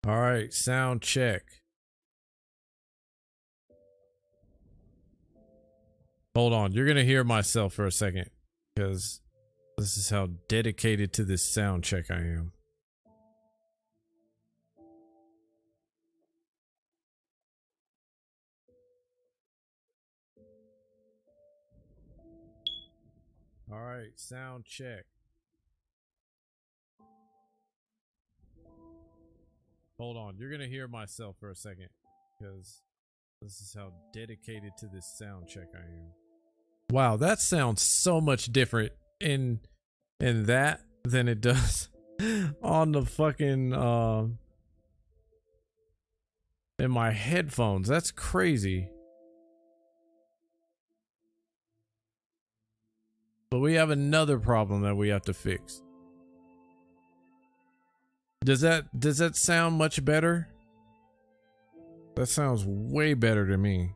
All right, sound check. Hold on, you're gonna hear myself for a second because this is how dedicated to this sound check I am. All right, sound check. Hold on, you're gonna hear myself for a second because this is how dedicated to this sound check I am. Wow, that sounds so much different in that than it does on the fucking in my headphones. That's crazy. But we have another problem that we have to fix. Does that sound much better? That sounds way better to me.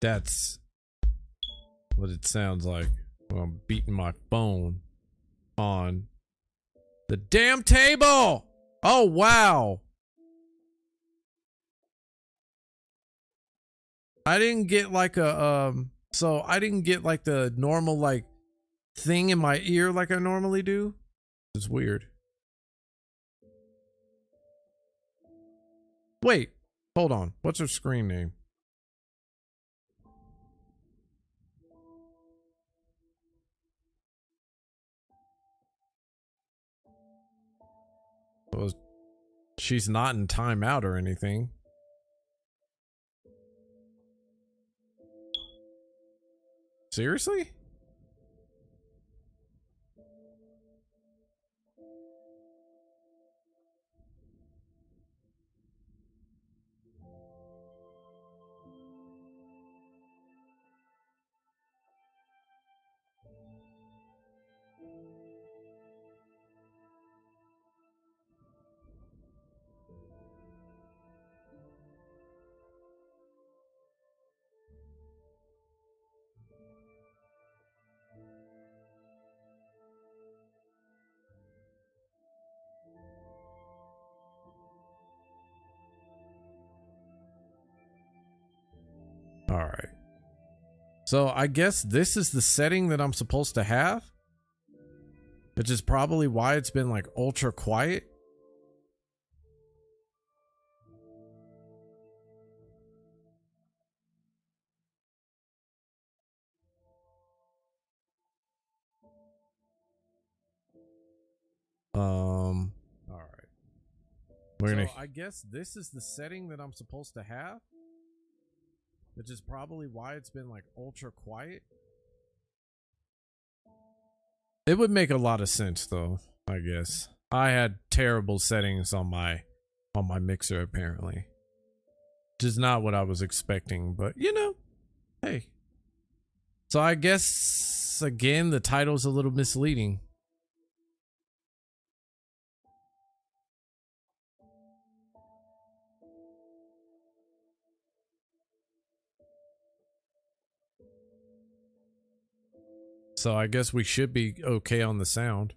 That's what it sounds like when I'm beating my phone on the damn table. Oh, wow. I didn't get like a, so I didn't get like the normal like thing in my ear like I normally do. It's weird. Wait, hold on. What's her screen name? Well, she's not in timeout or anything. Seriously? All right. So I guess this is the setting that I'm supposed to have, which is probably why it's been like ultra quiet. All right. So I guess this is the setting that I'm supposed to have, which is probably why it's been like ultra quiet. It would make a lot of sense though, I guess. I had terrible settings on my mixer apparently. Which is not what I was expecting, but you know, hey. So I guess again the title's a little misleading. So I guess we should be okay on the sound.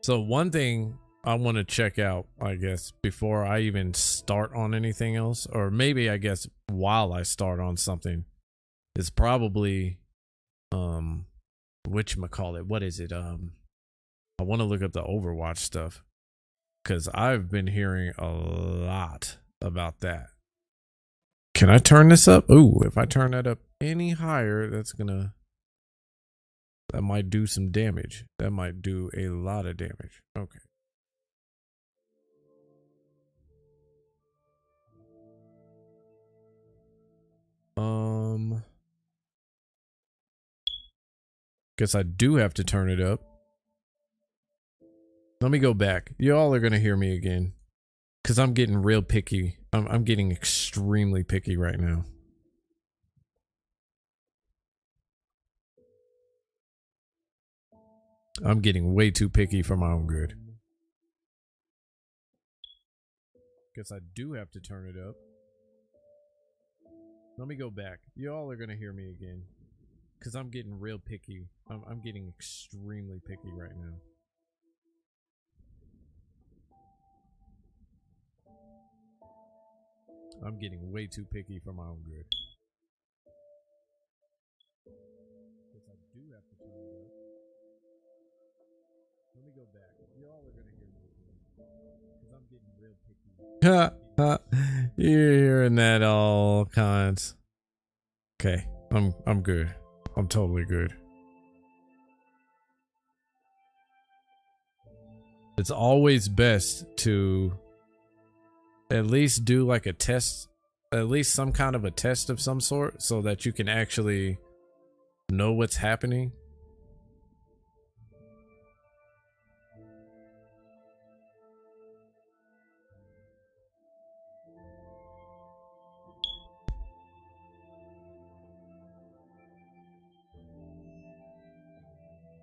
So one thing I want to check out, I guess, before I even start on anything else, or maybe I guess while I start on something, is probably whatchamacallit, what is it? I want to look up the Overwatch stuff because I've been hearing a lot about that. Can I turn this up? Ooh, if I turn that up any higher, that might do some damage. That might do a lot of damage. Okay. Guess I do have to turn it up. Let me go back. Y'all are gonna hear me again. Cause I'm getting real picky. I'm getting extremely picky right now. I'm getting way too picky for my own good. Guess I do have to turn it up. Let me go back. Y'all are gonna hear me again. Cause I'm getting real picky. I'm getting extremely picky right now. I'm getting way too picky for my own good. Guess I do have to turn it up. Let me go back. Y'all are gonna hear me again. Cause I'm getting real picky. You're hearing that all kinds. Okay, I'm good. I'm totally good. It's always best to at least do like a test, at least some kind of a test of some sort, so that you can actually know what's happening.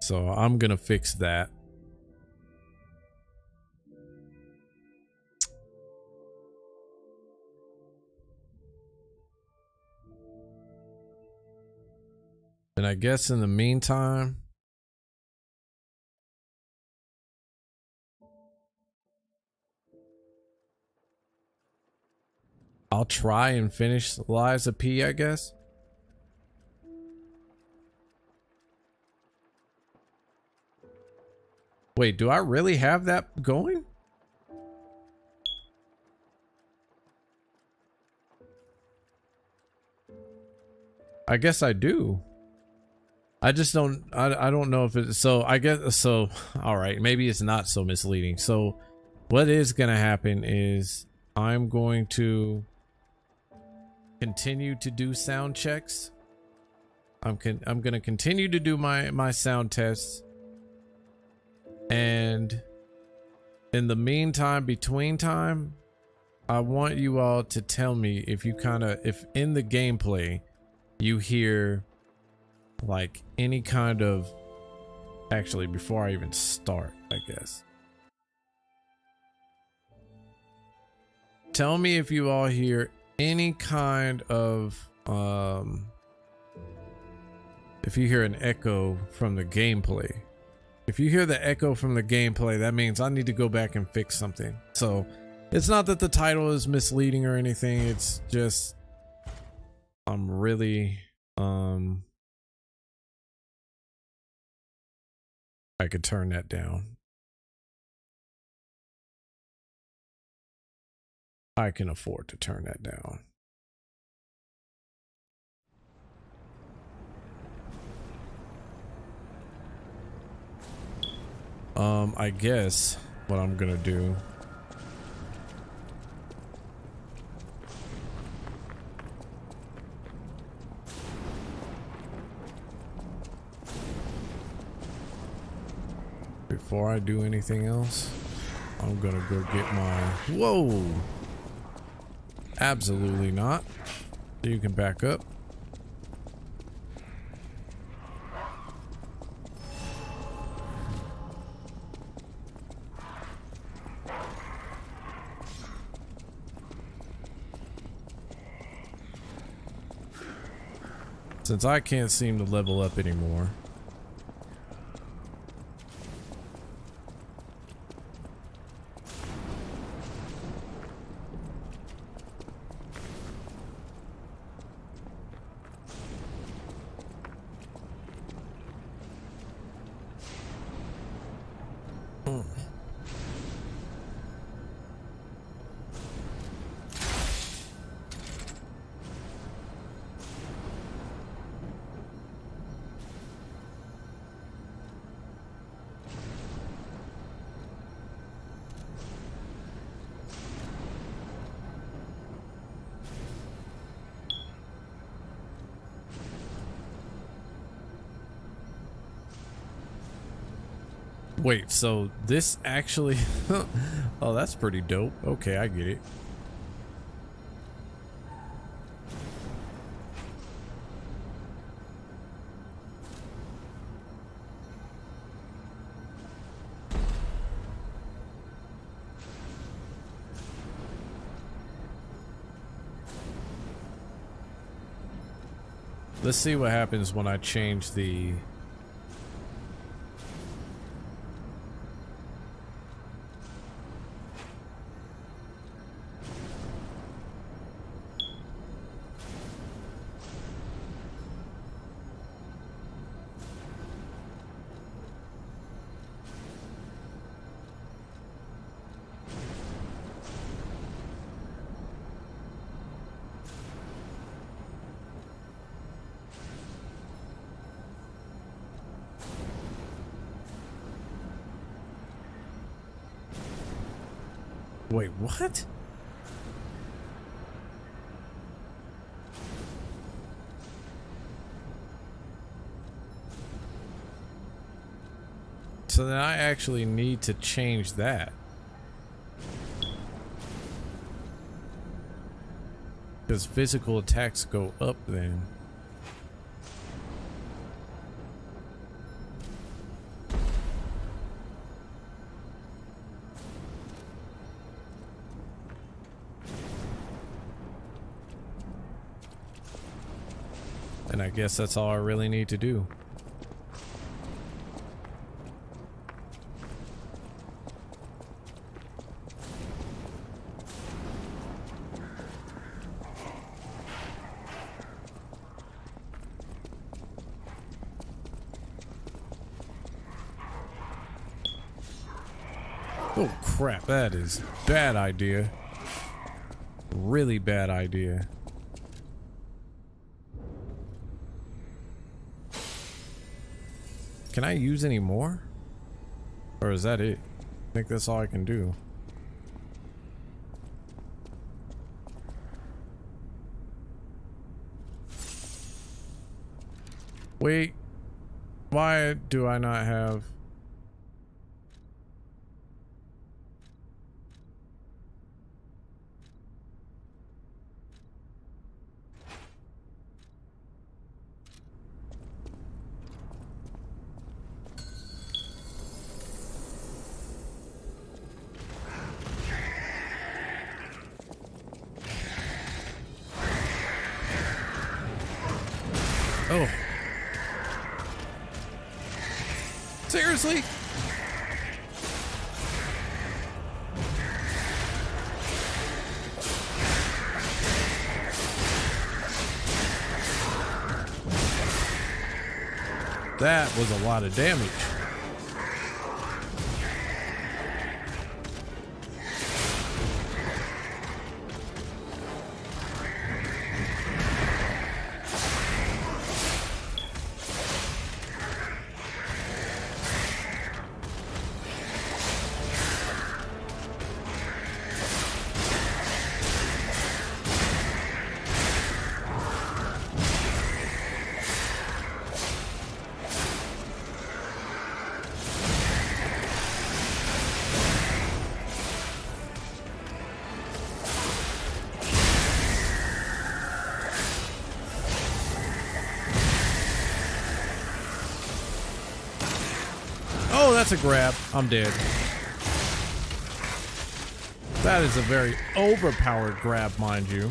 So I'm gonna fix that. And I guess in the meantime, I'll try and finish Liza P, I guess. Wait, do I really have that going? I guess I do. I just don't, I don't know if it's, so I guess, so, all right, maybe it's not so misleading. So what is going to happen is I'm going to continue to do sound checks. I'm going to continue to do my sound tests. And in the meantime, between time, I want you all to tell me if you if in the gameplay you hear like any kind of, actually before I even start, I guess. Tell me if you all hear any kind of, if you hear an echo from the gameplay. If you hear the echo from the gameplay, that means I need to go back and fix something. So it's not that the title is misleading or anything. It's just, I'm really, I could turn that down. I can afford to turn that down. I guess what I'm gonna do, before I do anything else, I'm gonna go get my, whoa, absolutely not. You can back up. Since I can't seem to level up anymore, Wait, so this actually... Oh, that's pretty dope. Okay, I get it. Let's see what happens when I change the... Wait, what? So then I actually need to change that. Because physical attacks go up then. And I guess that's all I really need to do. Oh crap, that is a bad idea. Really bad idea. Can I use any more? Or is that it? I think that's all I can do. Wait. Why do I not have... Oh. Seriously? That was a lot of damage. Oh, that's a grab. I'm dead. That is a very overpowered grab, mind you.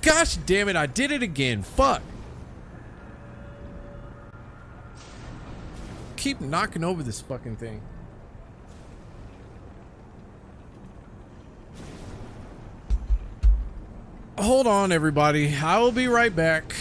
Gosh damn it, I did it again. Fuck. Keep knocking over this fucking thing. Hold on, everybody. I will be right back.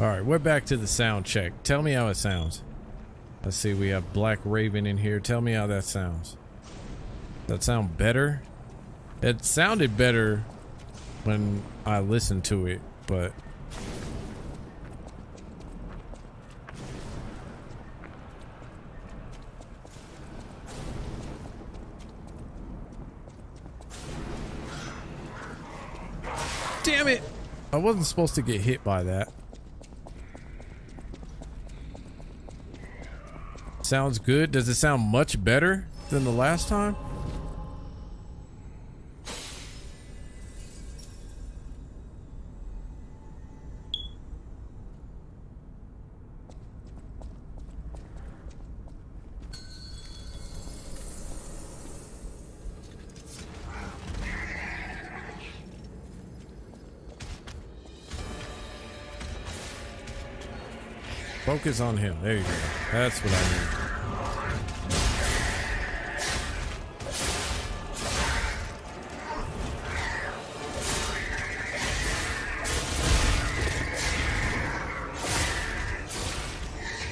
All right, we're back to the sound check. Tell me how it sounds. Let's see, we have Black Raven in here. Tell me how that sounds. Does that sound better? It sounded better when I listened to it, but... Damn it! I wasn't supposed to get hit by that. Sounds good. Does it sound much better than the last time? Focus on him. There you go. That's what I need.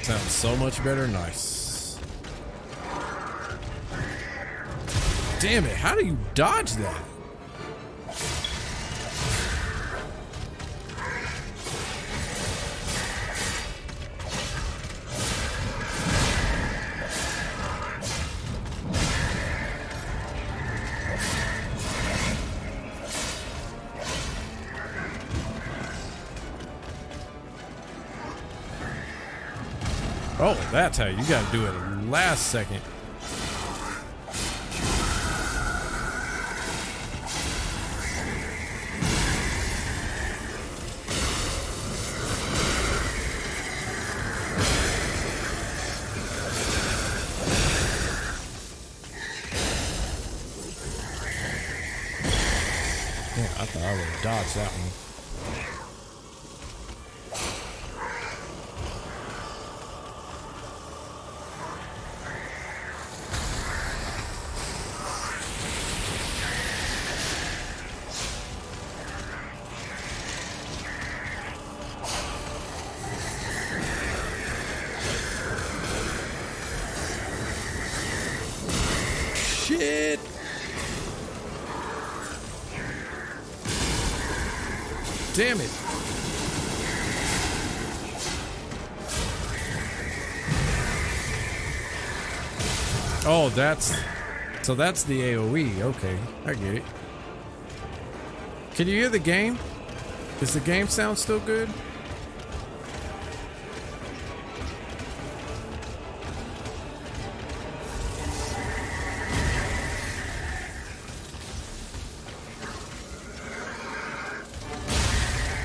Sounds so much better. Nice. Damn it. How do you dodge that? Oh, that's how you gotta do it last second. Yeah, I thought I would have dodged that one. Shit! Damn it! Oh, that's the AoE. Okay, I get it. Can you hear the game? Does the game sound still good?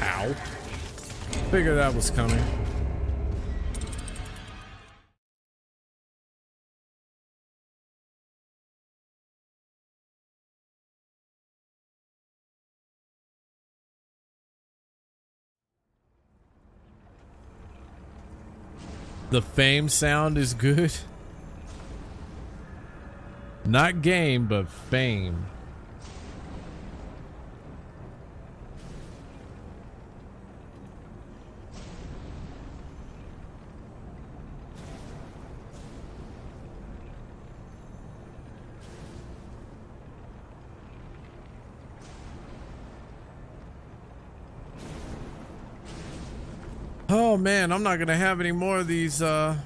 Ow. Figure that was coming. The Fame sound is good. Not game, but Fame. Oh man, I'm not gonna have any more of these, I'm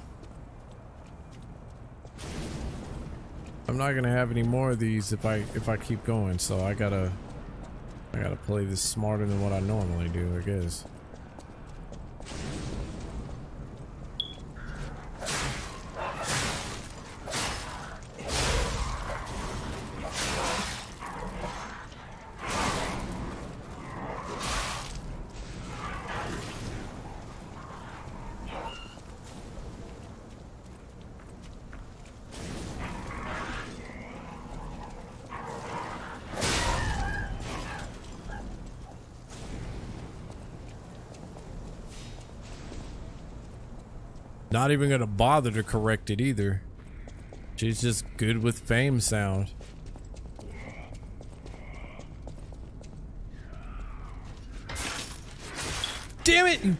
not gonna have any more of these if I keep going, so I gotta play this smarter than what I normally do, I guess. Not even gonna bother to correct it either. She's just good with Fame sound. Damn it, you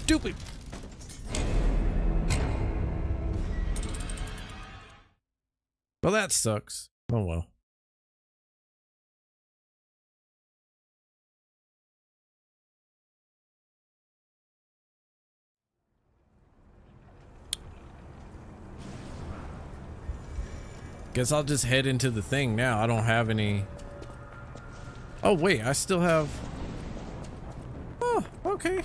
stupid. Well, that sucks. Oh well. Guess I'll just head into the thing now. I don't have any. Oh wait, I still have. Oh, okay.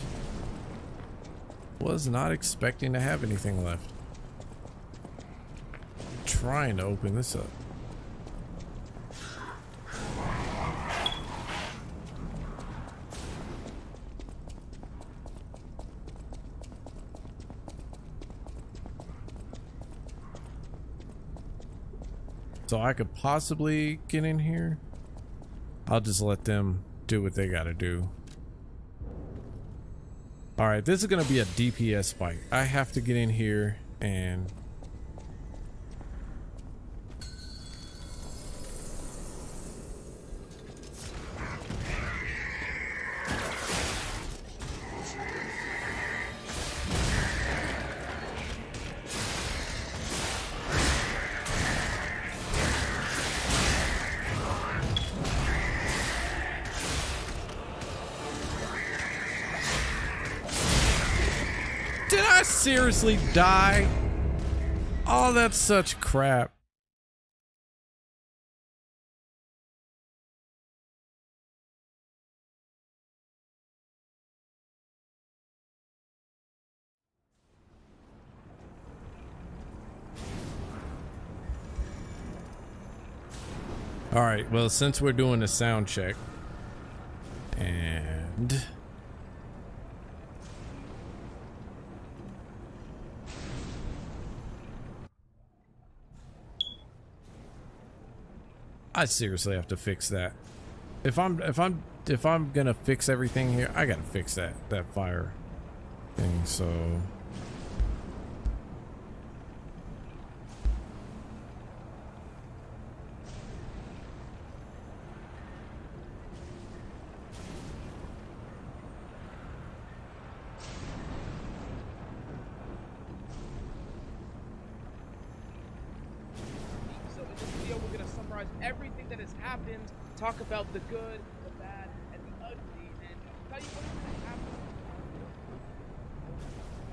Was not expecting to have anything left. Trying to open this up. So I could possibly get in here. I'll just let them do what they gotta do. Alright, this is gonna be a DPS fight. I have to get in here and... Did I seriously die? Oh, that's such crap. All right, well, since we're doing a sound check and I seriously have to fix that. If I'm gonna fix everything here, I gotta fix that fire thing. So everything that has happened, talk about the good, the bad, and the ugly, and tell you what is happening.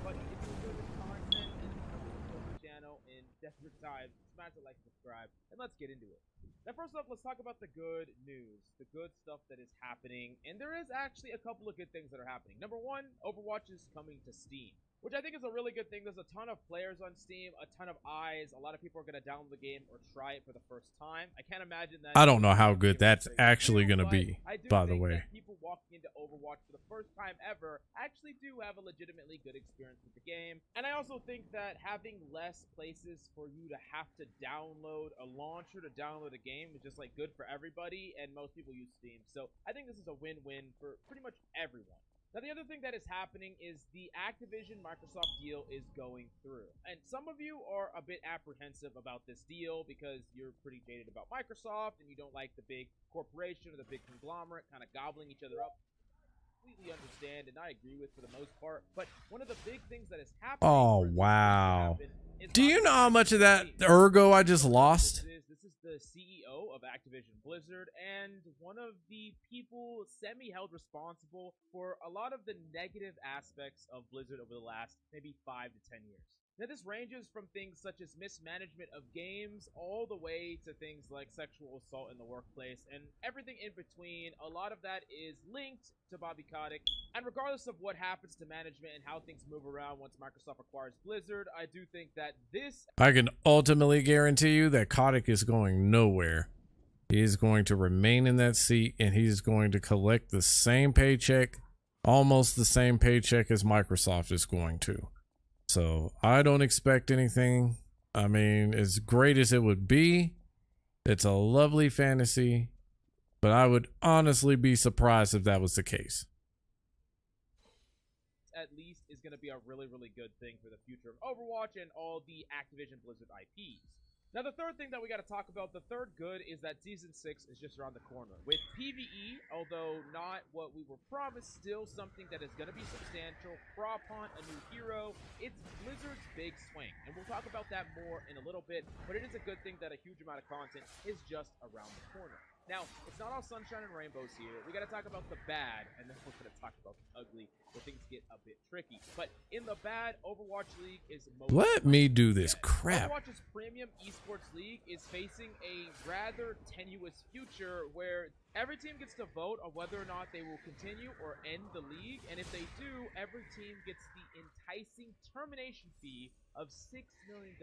But if you enjoy this content and support the channel in desperate times, smash the like and subscribe, and let's get into it. Now, first off, let's talk about the good news, the good stuff that is happening, and there is actually a couple of good things that are happening. Number one, Overwatch is coming to Steam, which I think is a really good thing. There's a ton of players on Steam, a ton of eyes. A lot of people are going to download the game or try it for the first time. I can't imagine that. I don't know how good that's actually going to be, by the way. People walking into Overwatch for the first time ever actually do have a legitimately good experience with the game. And I also think that having less places for you to have to download a launcher to download a game is just like good for everybody, and most people use Steam. So I think this is a win-win for pretty much everyone. Now, the other thing that is happening is the Activision-Microsoft deal is going through. And some of you are a bit apprehensive about this deal because you're pretty jaded about Microsoft and you don't like the big corporation or the big conglomerate kind of gobbling each other up. Completely understand, and I agree with for the most part. But one of the big things that is happening... Oh, wow. Do you know how much of that ergo I just lost? This is the CEO of Activision Blizzard and one of the people semi-held responsible for a lot of the negative aspects of Blizzard over the last maybe 5 to 10 years. Now, this ranges from things such as mismanagement of games all the way to things like sexual assault in the workplace and everything in between. A lot of that is linked to Bobby Kotick. And regardless of what happens to management and how things move around once Microsoft acquires Blizzard, I do think that this... I can ultimately guarantee you that Kotick is going nowhere. He is going to remain in that seat and he's going to collect the same paycheck, almost the same paycheck as Microsoft is going to. So I don't expect anything. I mean, as great as it would be, it's a lovely fantasy, but I would honestly be surprised if that was the case. At least is going to be a really, really good thing for the future of Overwatch and all the Activision Blizzard IPs. Now, the third thing that we got to talk about, the third good, is that Season 6 is just around the corner. With PvE, although not what we were promised, still something that is going to be substantial. Propon, a new hero. It's Blizzard's big swing, and we'll talk about that more in a little bit, but it is a good thing that a huge amount of content is just around the corner. Now, it's not all sunshine and rainbows here. We got to talk about the bad, and then we're going to talk about the ugly, where things get a bit tricky. But in the bad, Overwatch League is most... Let me do this crap. Overwatch's premium esports league is facing a rather tenuous future where every team gets to vote on whether or not they will continue or end the league, and if they do, every team gets the enticing termination fee of $6 million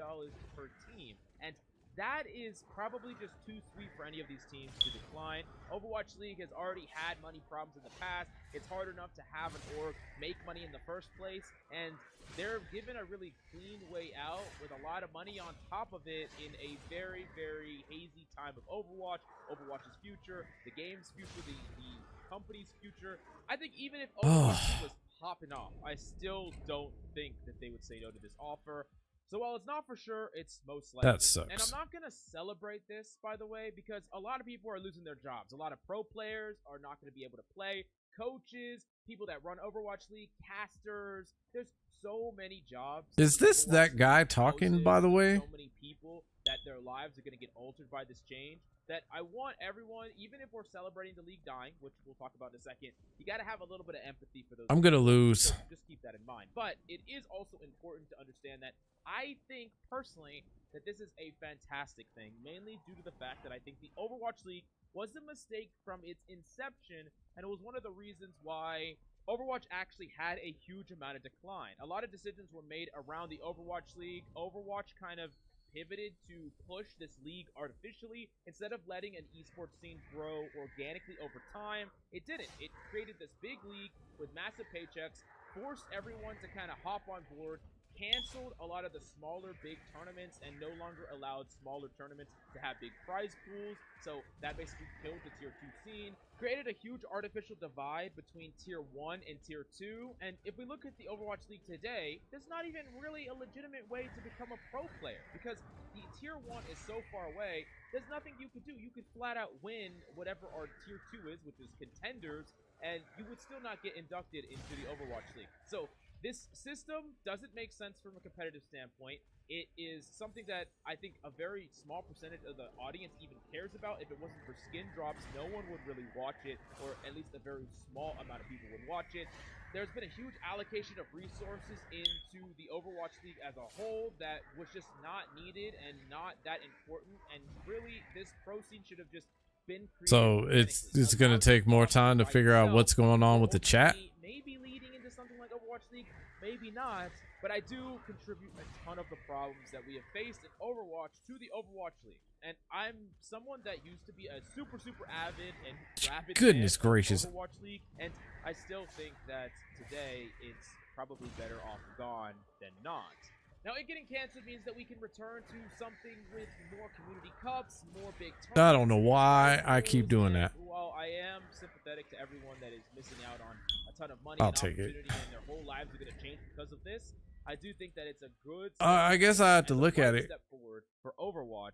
per team. And that is probably just too sweet for any of these teams to decline. Overwatch League has already had money problems in the past. It's hard enough to have an org make money in the first place, and they're given a really clean way out with a lot of money on top of it in a very, very hazy time of Overwatch, Overwatch's future, the game's future, the company's future. I think even if Overwatch was popping off, I still don't think that they would say no to this offer. So while it's not for sure, it's most likely. That sucks. And I'm not going to celebrate this, by the way, because a lot of people are losing their jobs. A lot of pro players are not going to be able to play. Coaches, people that run Overwatch League, casters. There's so many jobs. Is this that guy talking, by the way? So many people that their lives are going to get altered by this change, that I want everyone, even if we're celebrating the league dying, which we'll talk about in a second, you got to have a little bit of empathy for those. I'm going to lose. So just keep that in mind. But it is also important to understand that I think, personally, that this is a fantastic thing, mainly due to the fact that I think the Overwatch League was a mistake from its inception, and it was one of the reasons why Overwatch actually had a huge amount of decline. A lot of decisions were made around the Overwatch League. Overwatch kind of pivoted to push this league artificially instead of letting an esports scene grow organically over time. It didn't. It created this big league with massive paychecks, forced everyone to kind of hop on board, canceled a lot of the smaller big tournaments, and no longer allowed smaller tournaments to have big prize pools. So that basically killed the tier 2 scene, created a huge artificial divide between tier 1 and tier 2. And if we look at the Overwatch League today, there's not even really a legitimate way to become a pro player, because the tier 1 is so far away. There's nothing you could do. You could flat out win whatever our tier 2 is, which is contenders, and you would still not get inducted into the Overwatch League. So this system doesn't make sense from a competitive standpoint. It is something that I think a very small percentage of the audience even cares about. If it wasn't for skin drops, no one would really watch it, or at least a very small amount of people would watch it. There's been a huge allocation of resources into the Overwatch League as a whole that was just not needed and not that important. And really, this pro scene should have just been created. So it's going to take more time to figure out what's going on with the chat. Maybe leading into something like Overwatch League, maybe not, but I do contribute a ton of the problems that we have faced in Overwatch to the Overwatch League. And I'm someone that used to be a super avid and rabid Goodness fan of gracious. Overwatch League, and I still think that today it's probably better off gone than not. Now, it getting canceled means that we can return to something with more community cups, more big tournaments. I don't know why I keep doing that. While I am sympathetic to everyone that is missing out on a ton of money I'll and take it. opportunity, and their whole lives are going to change because of this, I do think that it's a good I guess I have to and the look at right it. step forward for Overwatch.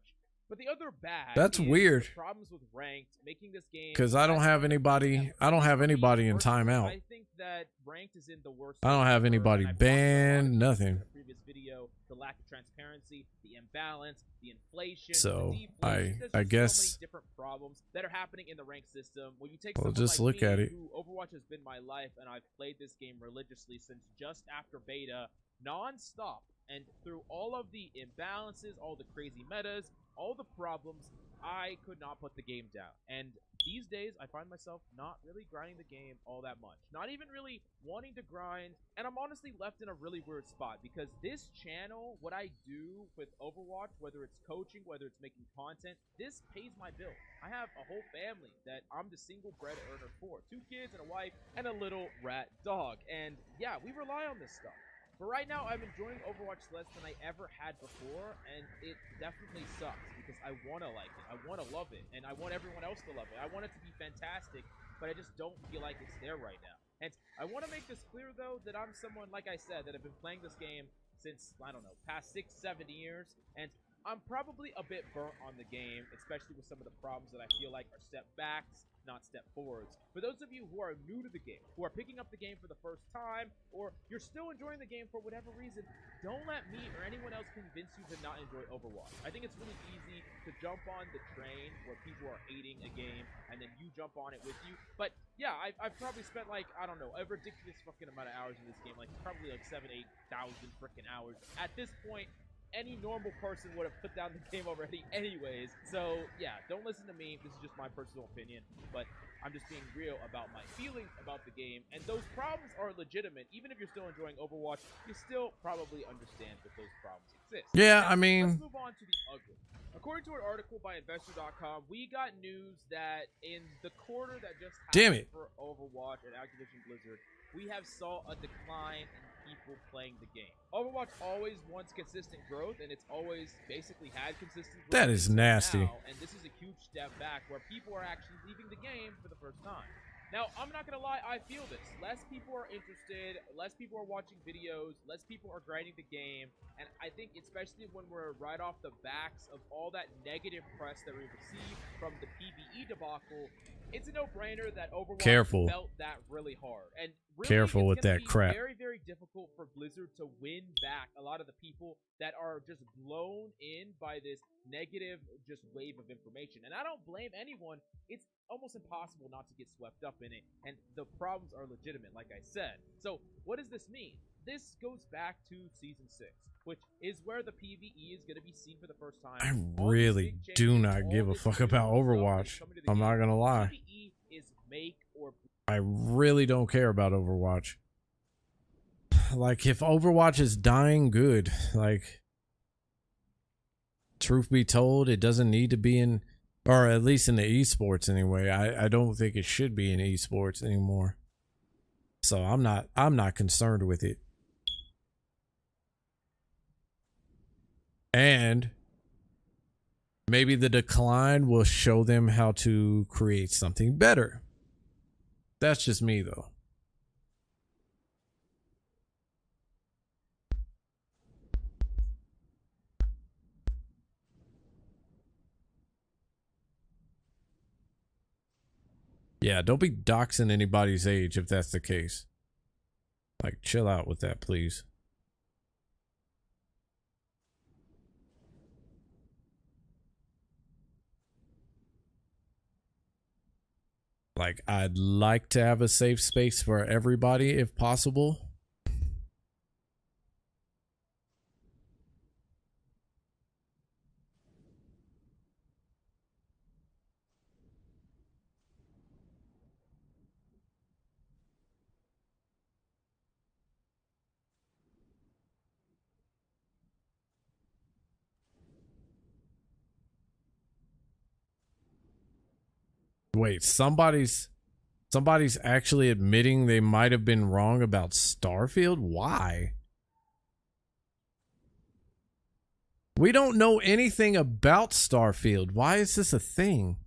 But the other bad That's is weird. the problems with ranked, making this game, Because I don't have anybody. I don't have anybody in timeout. I think that ranked is in the worst. I don't have anybody and I've talked about a lot of banned. this Nothing. in the previous video, the lack of transparency, the imbalance, the inflation, So, the deflation. There's I just guess- so many different problems that are happening in the ranked system. When you take Well, someone just like look me, at it. who Overwatch has been my life, and I've played this game religiously since just after beta, non-stop, and through all of the imbalances, all the crazy metas, all the problems, I could not put the game down. And these days, I find myself not really grinding the game all that much. Not even really wanting to grind. And I'm honestly left in a really weird spot, because this channel, what I do with Overwatch, whether it's coaching, whether it's making content, this pays my bills. I have a whole family that I'm the single bread earner for. 2 kids and a wife and a little rat dog. And yeah, we rely on this stuff. But right now, I'm enjoying Overwatch less than I ever had before, and it definitely sucks, because I want to like it, I want to love it, and I want everyone else to love it. I want it to be fantastic, but I just don't feel like it's there right now. And I want to make this clear, though, that I'm someone, like I said, that have been playing this game since, I don't know, past 6-7 years, and I'm probably a bit burnt on the game, especially with some of the problems that I feel like are step backs, not step forwards. For those of you who are new to the game, who are picking up the game for the first time, or you're still enjoying the game for whatever reason, don't let me or anyone else convince you to not enjoy Overwatch. I think it's really easy to jump on the train where people are hating a game, and then you jump on it with you. But yeah, I've probably spent like, I don't know, a ridiculous fucking amount of hours in this game, like probably like 7,000-8,000 freaking hours. At this point, any normal person would have put down the game already anyways. So yeah, don't listen to me. This is just my personal opinion, but I'm just being real about my feelings about the game, and those problems are legitimate. Even if you're still enjoying Overwatch, you still probably understand that those problems exist. Yeah, Now, I mean, let's move on to the ugly. According to an article by Investor.com, we got news that in the quarter that just damn happened it. for Overwatch and Activision Blizzard, we have saw a decline in people playing the game. Overwatch always wants consistent growth, and it's always basically had consistent growth. That is until nasty. now, and this is a huge step back where people are actually leaving the game for the first time. Now, I'm not going to lie, I feel this. Less people are interested, less people are watching videos, less people are grinding the game, and I think especially when we're right off the backs of all that negative press that we received from the PvE debacle, it's a no-brainer that Overwatch Careful. felt that really hard. And really, Careful it's with gonna that be crap. very, very difficult for Blizzard to win back a lot of the people that are just blown in by this negative just wave of information. And I don't blame anyone. It's almost impossible not to get swept up in it, and the problems are legitimate, like I said. So what does this mean? This goes back to Season 6, which is where the PvE is going to be seen for the first time. I All these really big do changes, not all give a this fuck new about stuff that's Overwatch. coming to the I'm not game. gonna lie. PvE is make or break. I really don't care about Overwatch. Like, if Overwatch is dying, good. Like, truth be told, it doesn't need to be in, or at least in the esports anyway. I don't think it should be in esports anymore. So I'm not concerned with it. And maybe the decline will show them how to create something better. That's just me, though. Yeah, don't be doxing anybody's age if that's the case. Like, chill out with that, please. Like, I'd like to have a safe space for everybody if possible. Wait, somebody's actually admitting they might have been wrong about Starfield? Why? We don't know anything about Starfield. Why is this a thing?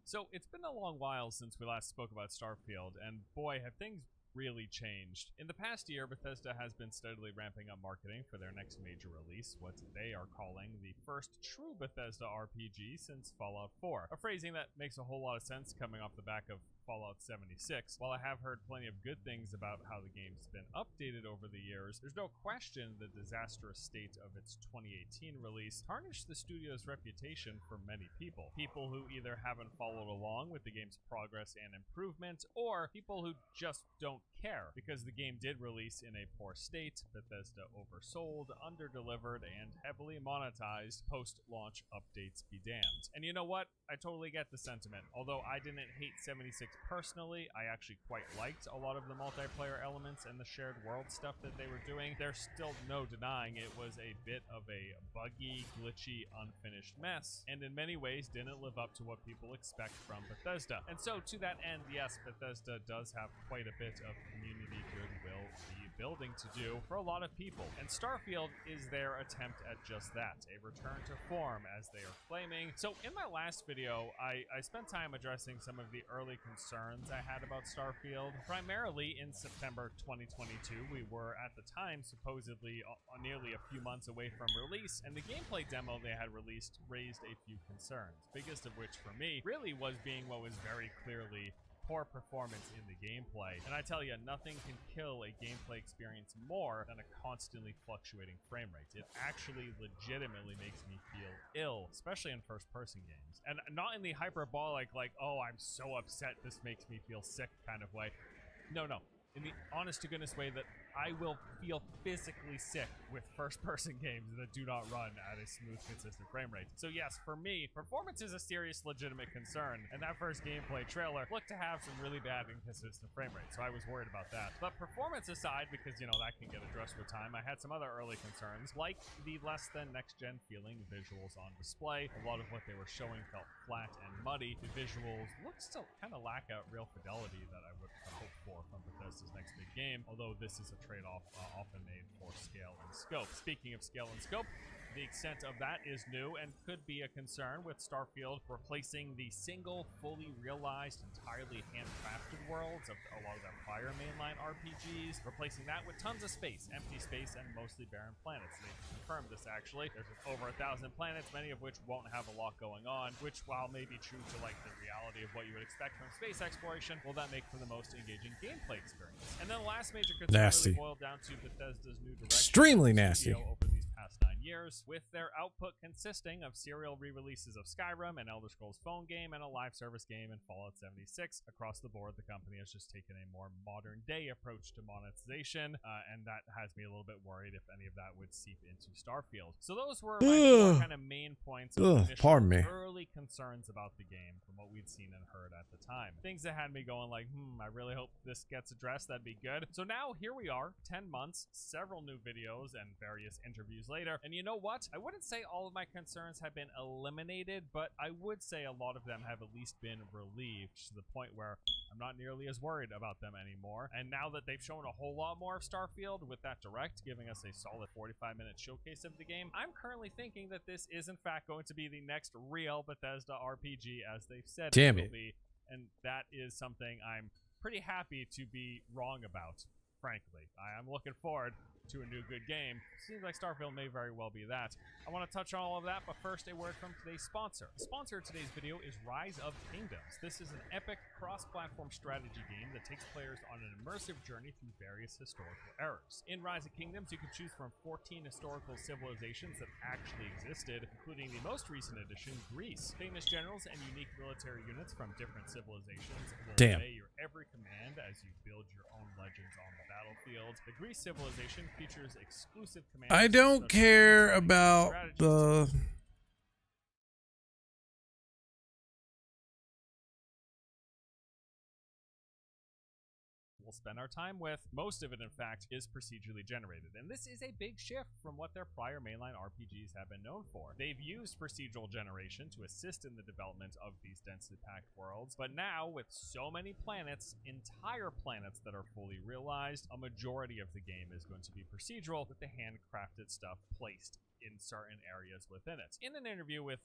So it's been a long while since we last spoke about Starfield, and boy, have things really changed. In the past year, Bethesda has been steadily ramping up marketing for their next major release, what they are calling the first true Bethesda RPG since Fallout 4. A phrasing that makes a whole lot of sense coming off the back of Fallout 76. While I have heard plenty of good things about how the game's been updated over the years, there's no question the disastrous state of its 2018 release tarnished the studio's reputation for many people. People who either haven't followed along with the game's progress and improvement, or people who just don't care, because the game did release in a poor state. Bethesda oversold, underdelivered, and heavily monetized. Post-launch updates be damned. And you know what? I totally get the sentiment. Although I didn't hate 76 personally, I actually quite liked a lot of the multiplayer elements and the shared world stuff that they were doing. There's still no denying it was a bit of a buggy, glitchy, unfinished mess, and in many ways didn't live up to what people expect from Bethesda. And so to that end, yes, Bethesda does have quite a bit of community goodwill building to do for a lot of people. And Starfield is their attempt at just that, a return to form, as they are claiming. So in my last video, I spent time addressing some of the early concerns I had about Starfield. Primarily in September 2022, we were at the time supposedly nearly a few months away from release, and the gameplay demo they had released raised a few concerns, biggest of which for me really was being what was very clearly poor performance in the gameplay. And I tell you, nothing can kill a gameplay experience more than a constantly fluctuating frame rate. It actually legitimately makes me feel ill, especially in first-person games. And not in the hyperbolic, like, oh, I'm so upset this makes me feel sick kind of way. No. In the honest-to-goodness way that I will feel physically sick with first-person games that do not run at a smooth, consistent frame rate. So yes, for me, performance is a serious, legitimate concern, and that first gameplay trailer looked to have some really bad, inconsistent frame rates, so I was worried about that. But performance aside, because, you know, that can get addressed with time, I had some other early concerns, like the less-than-next-gen feeling visuals on display. A lot of what they were showing felt flat and muddy. The visuals looked to kind of lack out real fidelity that I would hope for from Bethesda's next big game, although this is a trade-off often made for scale and scope. Speaking of scale and scope, the extent of that is new and could be a concern, with Starfield replacing the single, fully realized, entirely handcrafted worlds of a lot of their prior mainline RPGs, replacing that with tons of space, empty space, and mostly barren planets. They've confirmed this, actually. There's over 1,000 planets, many of which won't have a lot going on, which, while may be true to like the reality of what you would expect from space exploration, will that make for the most engaging gameplay experience? And then the last major concern really boiled down to Bethesda's new direction. Extremely nasty. Over these past 9 years, with their output consisting of serial re-releases of Skyrim, an Elder Scrolls phone game, and a live service game in Fallout 76. Across the board, the company has just taken a more modern-day approach to monetization, and that has me a little bit worried if any of that would seep into Starfield. So those were my four kind of main points of early concerns about the game from what we'd seen and heard at the time. Things that had me going like, I really hope this gets addressed. That'd be good. So now here we are, 10 months, several new videos, and various interviews later, and you know what? I wouldn't say all of my concerns have been eliminated, but I would say a lot of them have at least been relieved to the point where I'm not nearly as worried about them anymore. And now that they've shown a whole lot more of Starfield with that direct, giving us a solid 45-minute showcase of the game, I'm currently thinking that this is in fact going to be the next real Bethesda RPG, as they've said it will be. And that is something I'm pretty happy to be wrong about, frankly. I am looking forward to a new good game. Seems like Starfield may very well be that. I want to touch on all of that, but first a word from today's sponsor. The sponsor of today's video is Rise of Kingdoms. This is an epic cross-platform strategy game that takes players on an immersive journey through various historical eras. In Rise of Kingdoms, you can choose from 14 historical civilizations that actually existed, including the most recent addition, Greece. Famous generals and unique military units from different civilizations will obey your every command as you build your own legends on the battlefield. The Greece civilization features exclusive commands. I don't care about the... we'll spend our time with. Most of it, in fact, is procedurally generated, and this is a big shift from what their prior mainline RPGs have been known for. They've used procedural generation to assist in the development of these densely packed worlds, but now, with so many planets, entire planets that are fully realized, a majority of the game is going to be procedural, with the handcrafted stuff placed in certain areas within it. In an interview with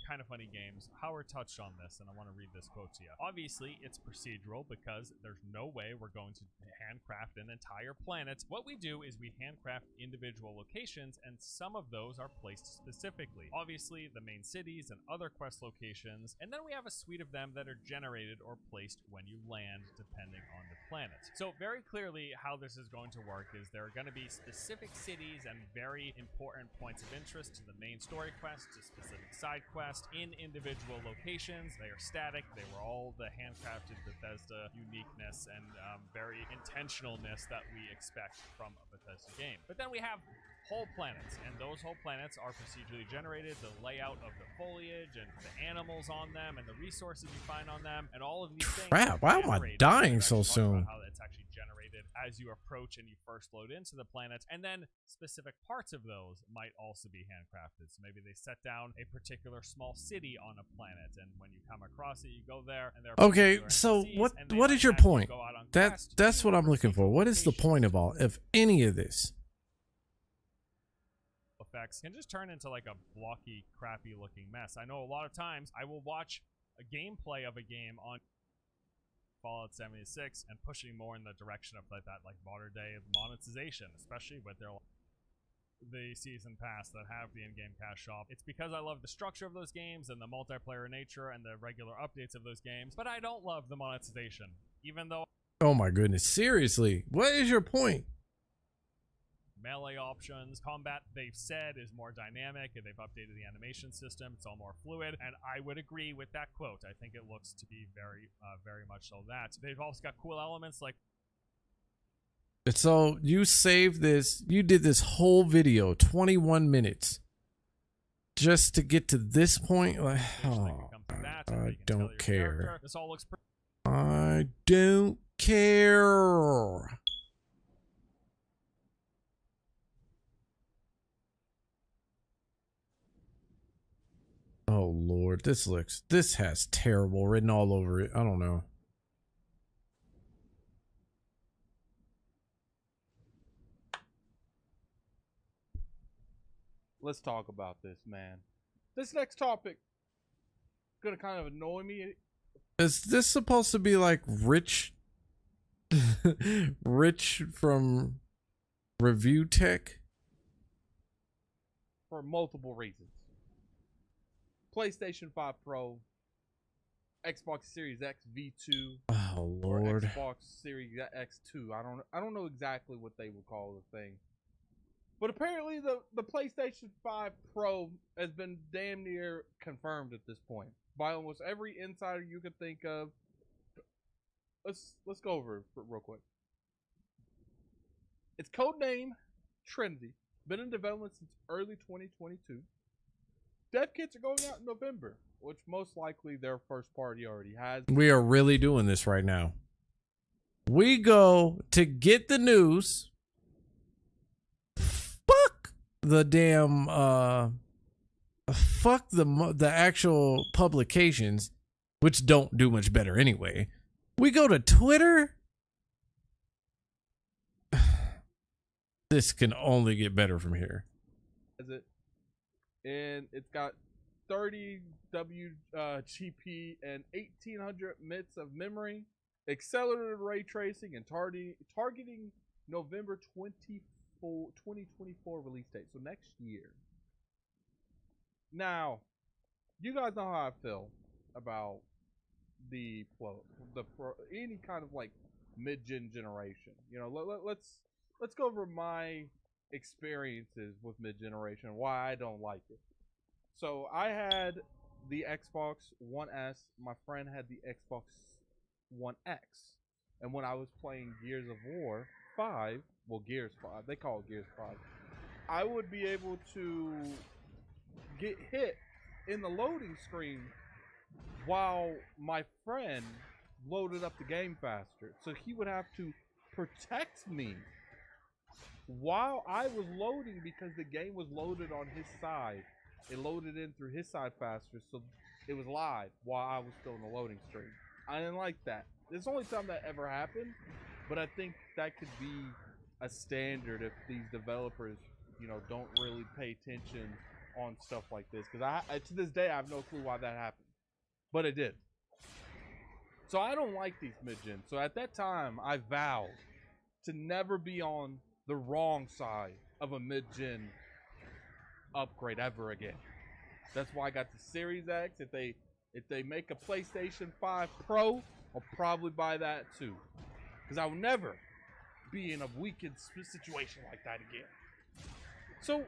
Kind of Funny Games, Howard touched on this, and I want to read this quote to you. Obviously, it's procedural because there's no way we're going to handcraft an entire planet. What we do is we handcraft individual locations, and some of those are placed specifically. Obviously, the main cities and other quest locations, and then we have a suite of them that are generated or placed when you land, depending on the planet. So very clearly, how this is going to work is there are going to be specific cities and very important points of interest to the main story quest, to specific side quests in individual locations. They are static. They were all the handcrafted Bethesda uniqueness and very intentionalness that we expect from a Bethesda game. But then we have whole planets, and those whole planets are procedurally generated. The layout of the foliage and the animals on them and the resources you find on them and all of these things. Crap, why am I generated. dying We've so actually talked soon? about how it's actually generated as you approach and you first load into the planets, and then specific parts of those might also be handcrafted. So maybe they set down a particular small city on a planet, and when you come across it, you go there, and there are Okay, particular so NPCs, and they what might is your have you point? go out on That's quests to what I'm looking for. different What is the point of all of any of this? effects can just turn into like a blocky, crappy looking mess. I know a lot of times I will watch a gameplay of a game on Fallout 76 and pushing more in the direction of like that like modern day monetization, especially with the season pass that have the in-game cash shop. It's because I love the structure of those games and the multiplayer nature and the regular updates of those games, but I don't love the monetization, even though Oh my goodness, seriously, what is your point? melee options, combat they've said is more dynamic, and they've updated the animation system. It's all more fluid, and I would agree with that quote. I think it looks to be very much so that. They've also got cool elements like. So you saved this, you did this whole video, 21 minutes, just to get to this point? Like, oh, I don't care. This all looks pretty. I don't care. Oh Lord, this has terrible written all over it. I don't know. Let's talk about this, man. This next topic gonna kind of annoy me. Is this supposed to be like Rich Rich from Review Tech? For multiple reasons. PlayStation 5 Pro, Xbox Series X V2, Oh or Lord. Xbox Series X2. I don't know exactly what they would call the thing. But apparently the PlayStation 5 Pro has been damn near confirmed at this point by almost every insider you could think of. Let's go over it real quick. Its codename Trinity, been in development since early 2022. Dev kits are going out in November, which most likely their first party already has. We are really doing this right now. We go to get the news. Fuck the damn fuck the actual publications, which don't do much better anyway. We go to Twitter. This can only get better from here. Is it? And it's got 30 WGP and 1800 MITs of memory, accelerated ray tracing, and targeting November 2024 release date, so next year. Now, you guys know how I feel about the any kind of like mid-gen generation. You know, let's go over my experiences with mid-generation and why I don't like it. So I had the Xbox One S. My friend had the Xbox One X. And when I was playing Gears of War 5, well, Gears 5, they call it Gears 5, I would be able to get hit in the loading screen while my friend loaded up the game faster. So he would have to protect me while I was loading because the game was loaded on his side. It loaded in through his side faster, so it was live while I was still in the loading screen. I didn't like that. It's the only time that ever happened, but I think that could be a standard if these developers, you know, don't really pay attention on stuff like this. Because I to this day, I have no clue why that happened, but it did. So I don't like these mid-gen. So at that time, I vowed to never be on the wrong side of a mid-gen upgrade ever again. That's why I got the Series X. If they make a PlayStation 5 Pro, I'll probably buy that too. Because I will never be in a weakened situation like that again. So,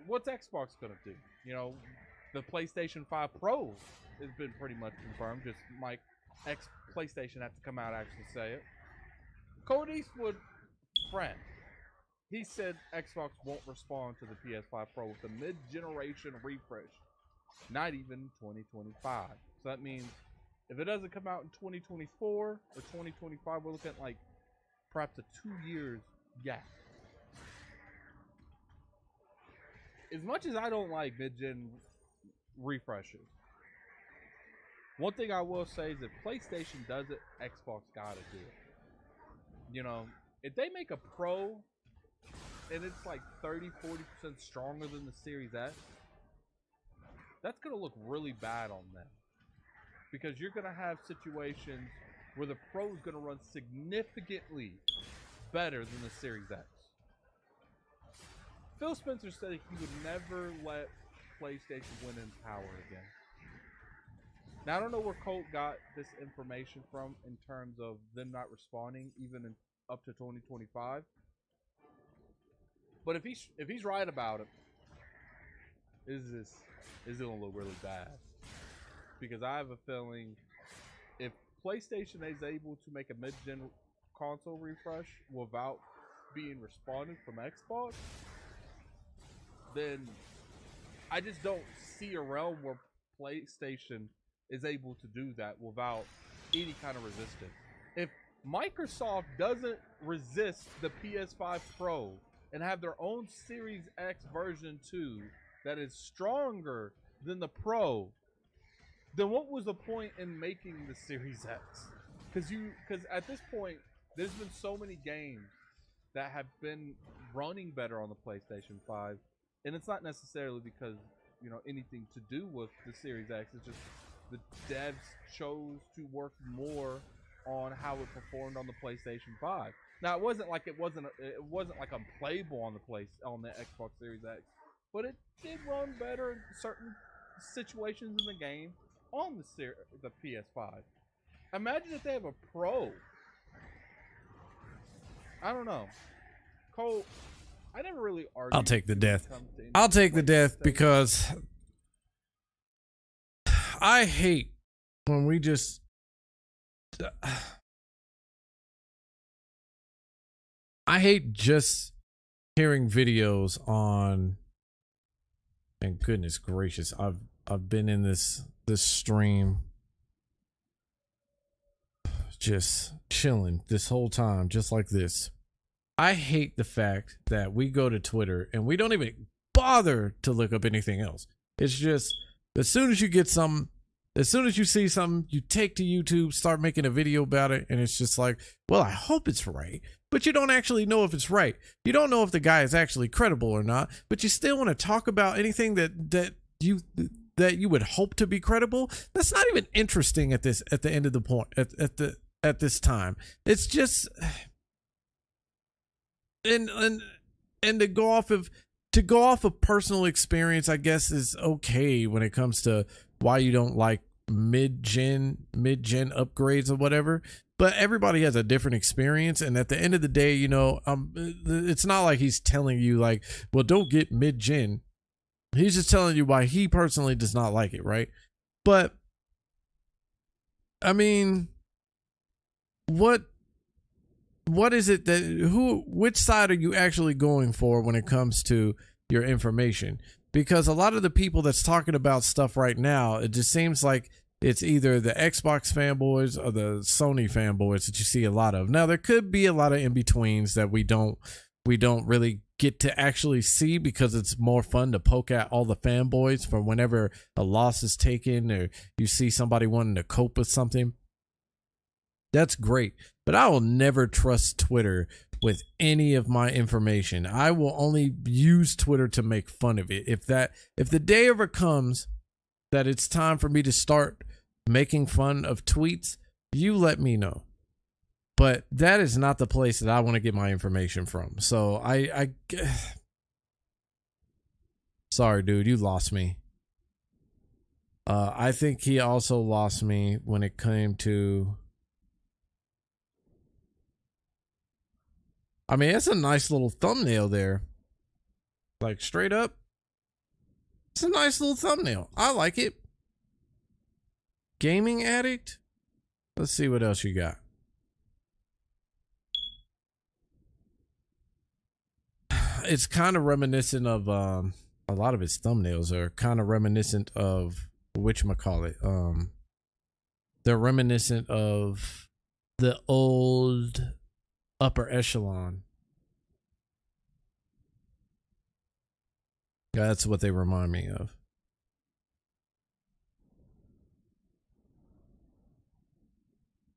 what's Xbox gonna do? You know, the PlayStation 5 Pro has been pretty much confirmed. Just my PlayStation had to come out and actually say it. Cody Eastwood, friend, he said Xbox won't respond to the PS5 Pro with the mid-generation refresh, not even 2025. So that means if it doesn't come out in 2024 or 2025, we're looking at like perhaps a 2 years gap. As much as I don't like mid-gen refreshes, one thing I will say is if PlayStation does it, Xbox gotta do it. You know, if they make a Pro and it's like 30-40% stronger than the Series X, that's gonna look really bad on them. Because you're gonna have situations where the Pro is gonna run significantly better than the Series X. Phil Spencer said he would never let PlayStation win in power again. Now I don't know where Colt got this information from in terms of them not responding even in, up to 2025. But if he's right about it, is gonna look really bad. Because I have a feeling if PlayStation is able to make a mid-gen console refresh without being responded from Xbox, then I just don't see a realm where PlayStation is able to do that without any kind of resistance. If Microsoft doesn't resist the PS5 Pro and have their own Series X version 2 that is stronger than the Pro, then what was the point in making the Series X? Because at this point, there's been so many games that have been running better on the PlayStation 5, and it's not necessarily because, you know, anything to do with the Series X. It's just the devs chose to work more on how it performed on the PlayStation 5. Now it wasn't like unplayable on the Xbox Series X, but it did run better in certain situations in the game on the PS5. Imagine if they have a Pro. I don't know. Cole, I never really argued. I'll take the death. I'll take the death because I hate when we just I hate just hearing videos on, and goodness gracious, I've been in this stream just chilling this whole time, just like this. I hate the fact that we go to Twitter and we don't even bother to look up anything else. It's just, as soon as you get something, as soon as you see something, you take to YouTube, start making a video about it, and it's just like, well, I hope it's right. But you don't actually know if it's right. You don't know if the guy is actually credible or not, but you still want to talk about anything that you would hope to be credible. That's not even interesting at the end of the point, at this time. It's just, and to go off of personal experience, I guess, is okay when it comes to why you don't like mid-gen upgrades or whatever. But everybody has a different experience, and at the end of the day, you know, it's not like he's telling you like, well, don't get mid-gen. He's just telling you why he personally does not like it, right? But I mean, what is it that which side are you actually going for when it comes to your information? Because a lot of the people that's talking about stuff right now, it just seems like it's either the Xbox fanboys or the Sony fanboys that you see a lot of. Now there could be a lot of in-betweens that we don't really get to actually see, because it's more fun to poke at all the fanboys for whenever a loss is taken or you see somebody wanting to cope with something. That's great, but I will never trust Twitter with any of my information. I will only use Twitter to make fun of it. If the day ever comes that it's time for me to start making fun of tweets, you let me know. But that is not the place that I want to get my information from. So I sorry, dude, you lost me. I think he also lost me when it came to, I mean, it's a nice little thumbnail there. Like, straight up, it's a nice little thumbnail. I like it. Gaming Addict? Let's see what else you got. it's kind of reminiscent of a lot of his thumbnails are kind of reminiscent of whatchamacallit. They're reminiscent of the old upper echelon. That's what they remind me of.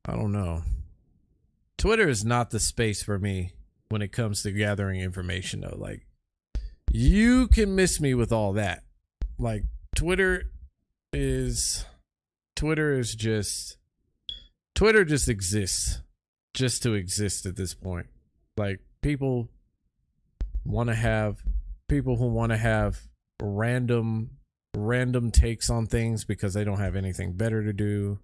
I don't know. Twitter is not the space for me when it comes to gathering information though. Like, you can miss me with all that. Like, Twitter just exists just to exist at this point. Like, people who want to have random takes on things because they don't have anything better to do.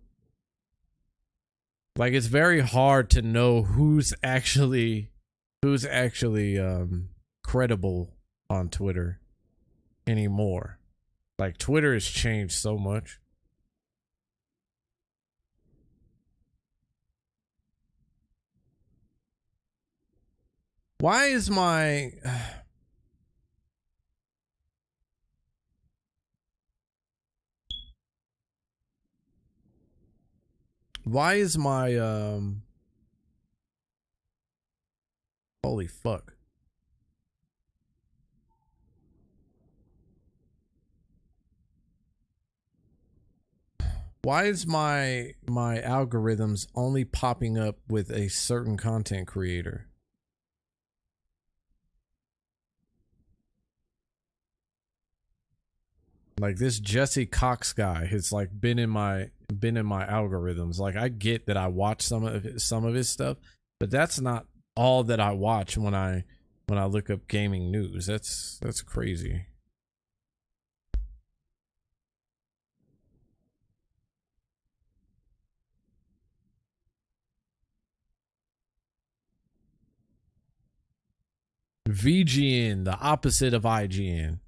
Like, it's very hard to know who's actually credible on Twitter anymore. Like, Twitter has changed so much. Why is my holy fuck. Why is my algorithms only popping up with a certain content creator? Like, this Jesse Cox guy has like been in my algorithms. Like, I get that I watch some of his stuff, but that's not all that I watch when I look up gaming news. That's crazy. VGN, the opposite of IGN.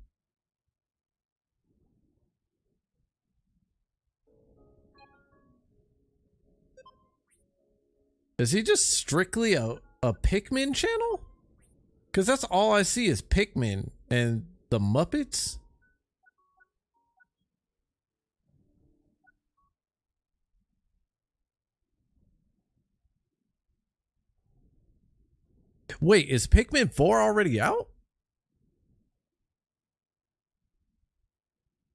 Is he just strictly a Pikmin channel? Because that's all I see is Pikmin and the Muppets. Wait, is Pikmin 4 already out?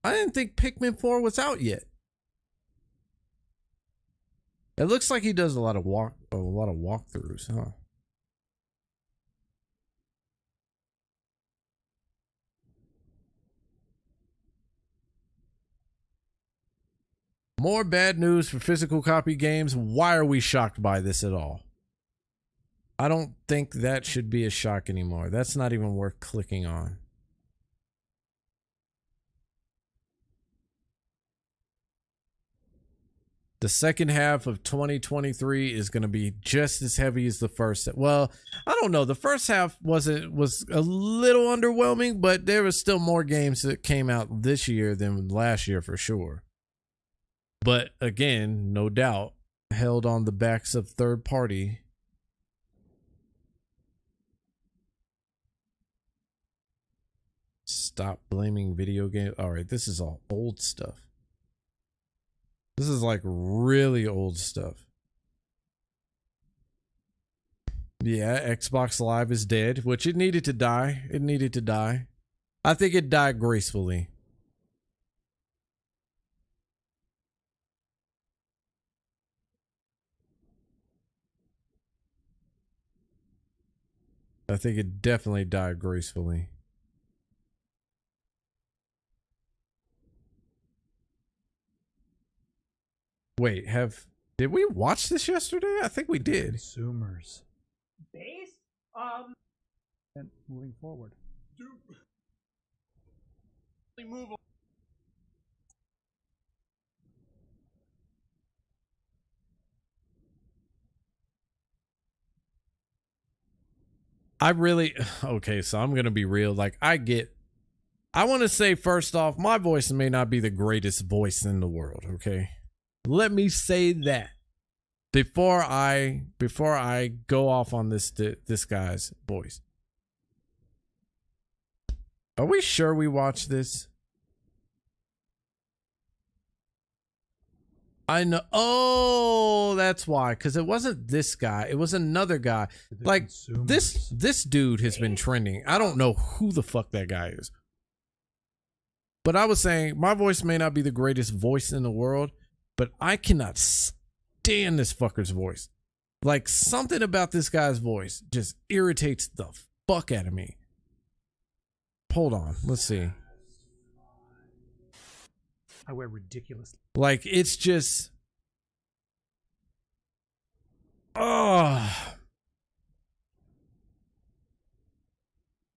I didn't think Pikmin 4 was out yet. It looks like he does a lot of walkthroughs, huh? More bad news for physical copy games. Why are we shocked by this at all? I don't think that should be a shock anymore. That's not even worth clicking on. The second half of 2023 is going to be just as heavy as the first. Well, I don't know. The first half was a little underwhelming, but there was still more games that came out this year than last year for sure. But again, no doubt, held on the backs of third party. Stop blaming video games. All right, this is all old stuff. This is like really old stuff. Yeah, Xbox Live is dead, which it needed to die. It needed to die. I think it died gracefully. I think it definitely died gracefully. Wait, did we watch this yesterday? I think we did. Consumers. Base? And moving forward. Move on. Okay, so I'm gonna be real. Like, I want to say first off, my voice may not be the greatest voice in the world, okay? Let me say that before I go off on this guy's voice. Are we sure we watched this? I know. Oh, that's why. Because it wasn't this guy. It was another guy. The Like consumers. this dude has been trending. I don't know who the fuck that guy is. But I was saying my voice may not be the greatest voice in the world, but I cannot stand this fucker's voice. Like something about this guy's voice just irritates the fuck out of me. Hold on. Let's see. I wear ridiculous. Like it's just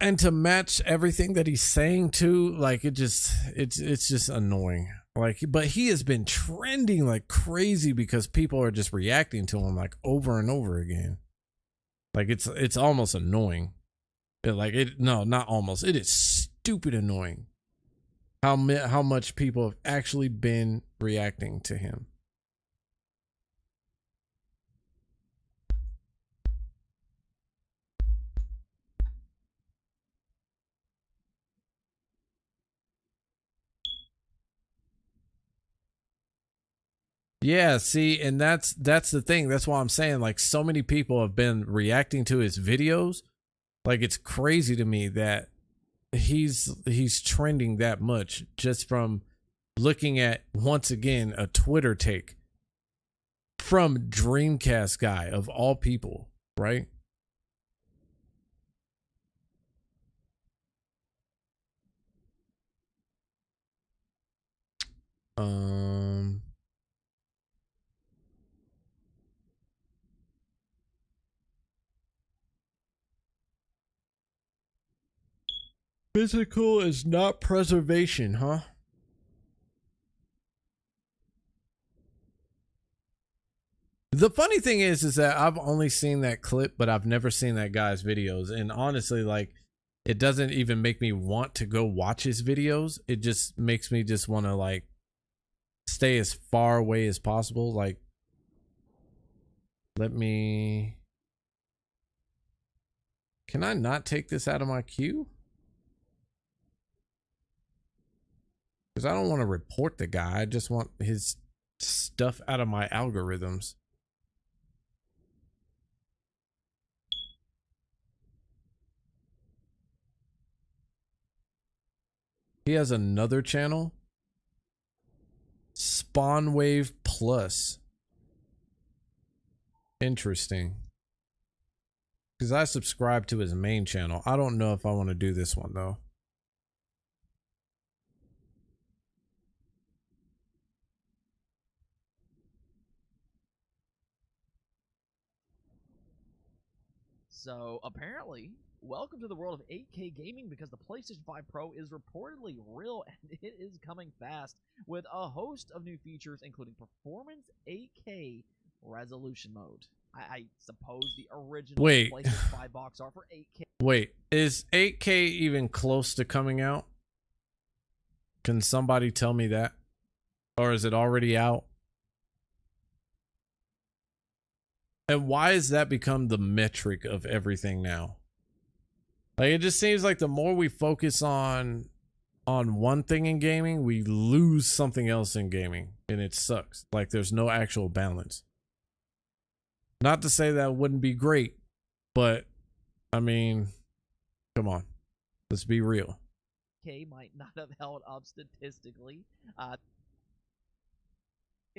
and to match everything that he's saying too, like it's just annoying. Like, but he has been trending like crazy because people are just reacting to him like over and over again. Like it's almost annoying. No, not almost. It is stupid annoying. How much people have actually been reacting to him. Yeah, see, and that's the thing. That's why I'm saying like so many people have been reacting to his videos. Like it's crazy to me that he's trending that much just from looking at, once again, a Twitter take from Dreamcast guy of all people, right? Physical is not preservation, huh? The funny thing is that I've only seen that clip, but I've never seen that guy's videos. And honestly, like, it doesn't even make me want to go watch his videos. It just makes me just want to, like, stay as far away as possible. Like, let me... Can I not take this out of my queue? Because I don't want to report the guy. I just want his stuff out of my algorithms. He has another channel. Spawnwave Plus. Interesting. Because I subscribe to his main channel. I don't know if I want to do this one though. So apparently, welcome to the world of 8K gaming, because the PlayStation 5 Pro is reportedly real and it is coming fast with a host of new features, including performance 8K resolution mode. I suppose the original PlayStation 5 box are for 8K. Wait, is 8K even close to coming out? Can somebody tell me that? Or is it already out? And why has that become the metric of everything now? Like, it just seems like the more we focus on one thing in gaming, we lose something else in gaming, and it sucks. Like, there's no actual balance. Not to say that wouldn't be great, but I mean, come on, let's be real. K might not have held up statistically.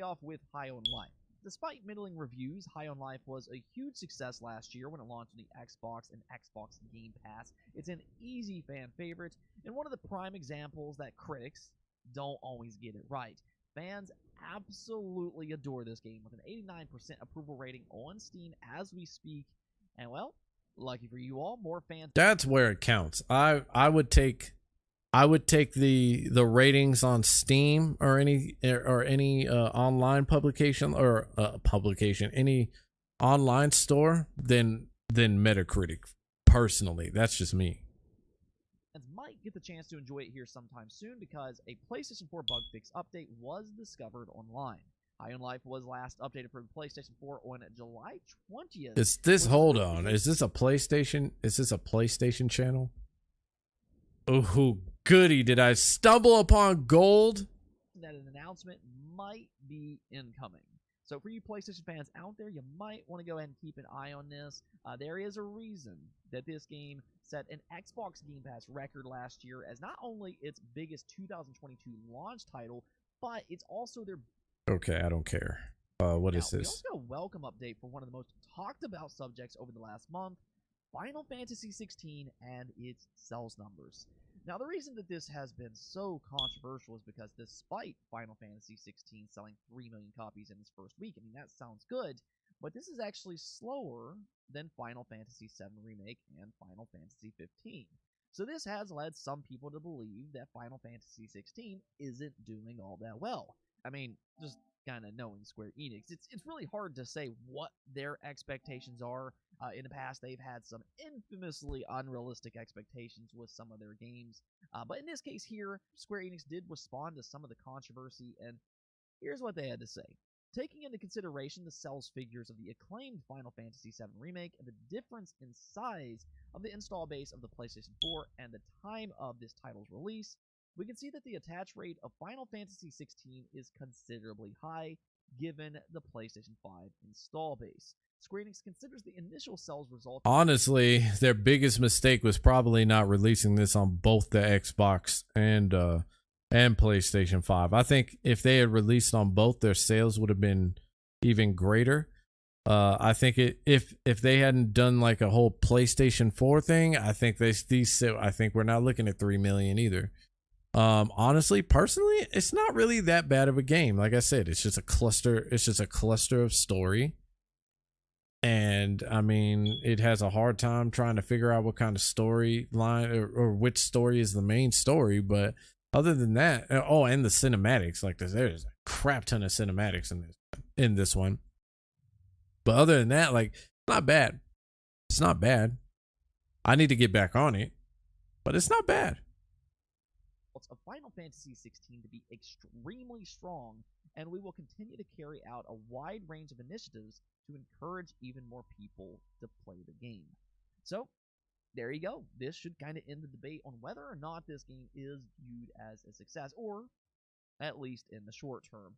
Off with High on Life. Despite middling reviews, High on Life was a huge success last year when it launched on the Xbox and Xbox Game Pass. It's an easy fan favorite, and one of the prime examples that critics don't always get it right. Fans absolutely adore this game with an 89% approval rating on Steam as we speak. And well, lucky for you all, more fans. That's where it counts. I would take the ratings on Steam or any online publication or any online store than Metacritic. Personally, that's just me. Might get the chance to enjoy it here sometime soon, because a PlayStation 4 bug fix update was discovered online. High on Life was last updated for the PlayStation 4 on July 20th. Is this, hold on, is this a PlayStation? Is this a PlayStation channel? Oh, goody. Did I stumble upon gold? that an announcement might be incoming. So for you PlayStation fans out there, you might want to go ahead and keep an eye on this. There is a reason that this game set an Xbox Game Pass record last year as not only its biggest 2022 launch title, but it's also their... Okay, I don't care. What is We this? also got a welcome update for one of the most talked about subjects over the last month, Final Fantasy XVI and its sales numbers. Now, the reason that this has been so controversial is because despite Final Fantasy XVI selling 3 million copies in its first week, I mean, that sounds good, but this is actually slower than Final Fantasy VII Remake and Final Fantasy XV. So this has led some people to believe that Final Fantasy XVI isn't doing all that well. I mean, just kind of knowing Square Enix, it's really hard to say what their expectations are. In the past, they've had some infamously unrealistic expectations with some of their games. But in this case here, Square Enix did respond to some of the controversy, and here's what they had to say. Taking into consideration the sales figures of the acclaimed Final Fantasy VII Remake and the difference in size of the install base of the PlayStation 4 and the time of this title's release, we can see that the attach rate of Final Fantasy XVI is considerably high, given the PlayStation 5 install base. Square Enix considers the initial sales result... Honestly, their biggest mistake was probably not releasing this on both the Xbox and PlayStation 5. I think if they had released on both, their sales would have been even greater. I think if they hadn't done like a whole PlayStation 4 thing, I think I think we're not looking at 3 million either. Honestly, personally, it's not really that bad of a game. Like I said, it's just a cluster of story. And I mean, it has a hard time trying to figure out what kind of storyline or which story is the main story. But other than that, oh, and the cinematics, like there's a crap ton of cinematics in this one. But other than that, like, not bad. It's not bad. I need to get back on it, but it's not bad. Of Final Fantasy XVI to be extremely strong, and we will continue to carry out a wide range of initiatives to encourage even more people to play the game. So, there you go. This should kind of end the debate on whether or not this game is viewed as a success, or at least in the short term.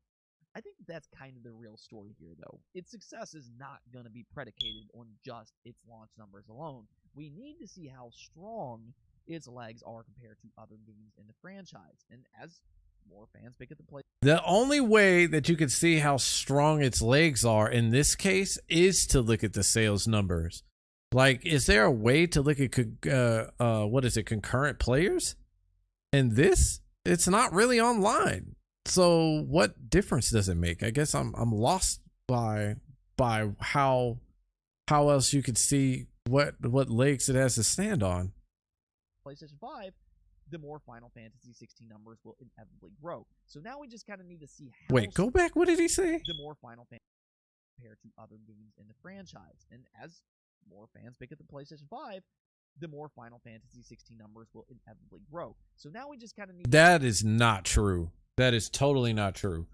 I think that's kind of the real story here, though. Its success is not going to be predicated on just its launch numbers alone. We need to see how strong its legs are compared to other games in the franchise. And as more fans pick up the play... The only way that you can see how strong its legs are in this case is to look at the sales numbers. Like, is there a way to look at concurrent players? In this, it's not really online. So what difference does it make? I guess I'm lost by how else you could see what legs it has to stand on. PlayStation 5, the more Final Fantasy 16 numbers will inevitably grow. So now we just kind of need to see how... Wait, go back. What did he say? The more Final Fantasy compared to other games in the franchise. And as more fans pick up the PlayStation 5, the more Final Fantasy 16 numbers will inevitably grow. So now we just kind of need... That is not true. That is totally not true.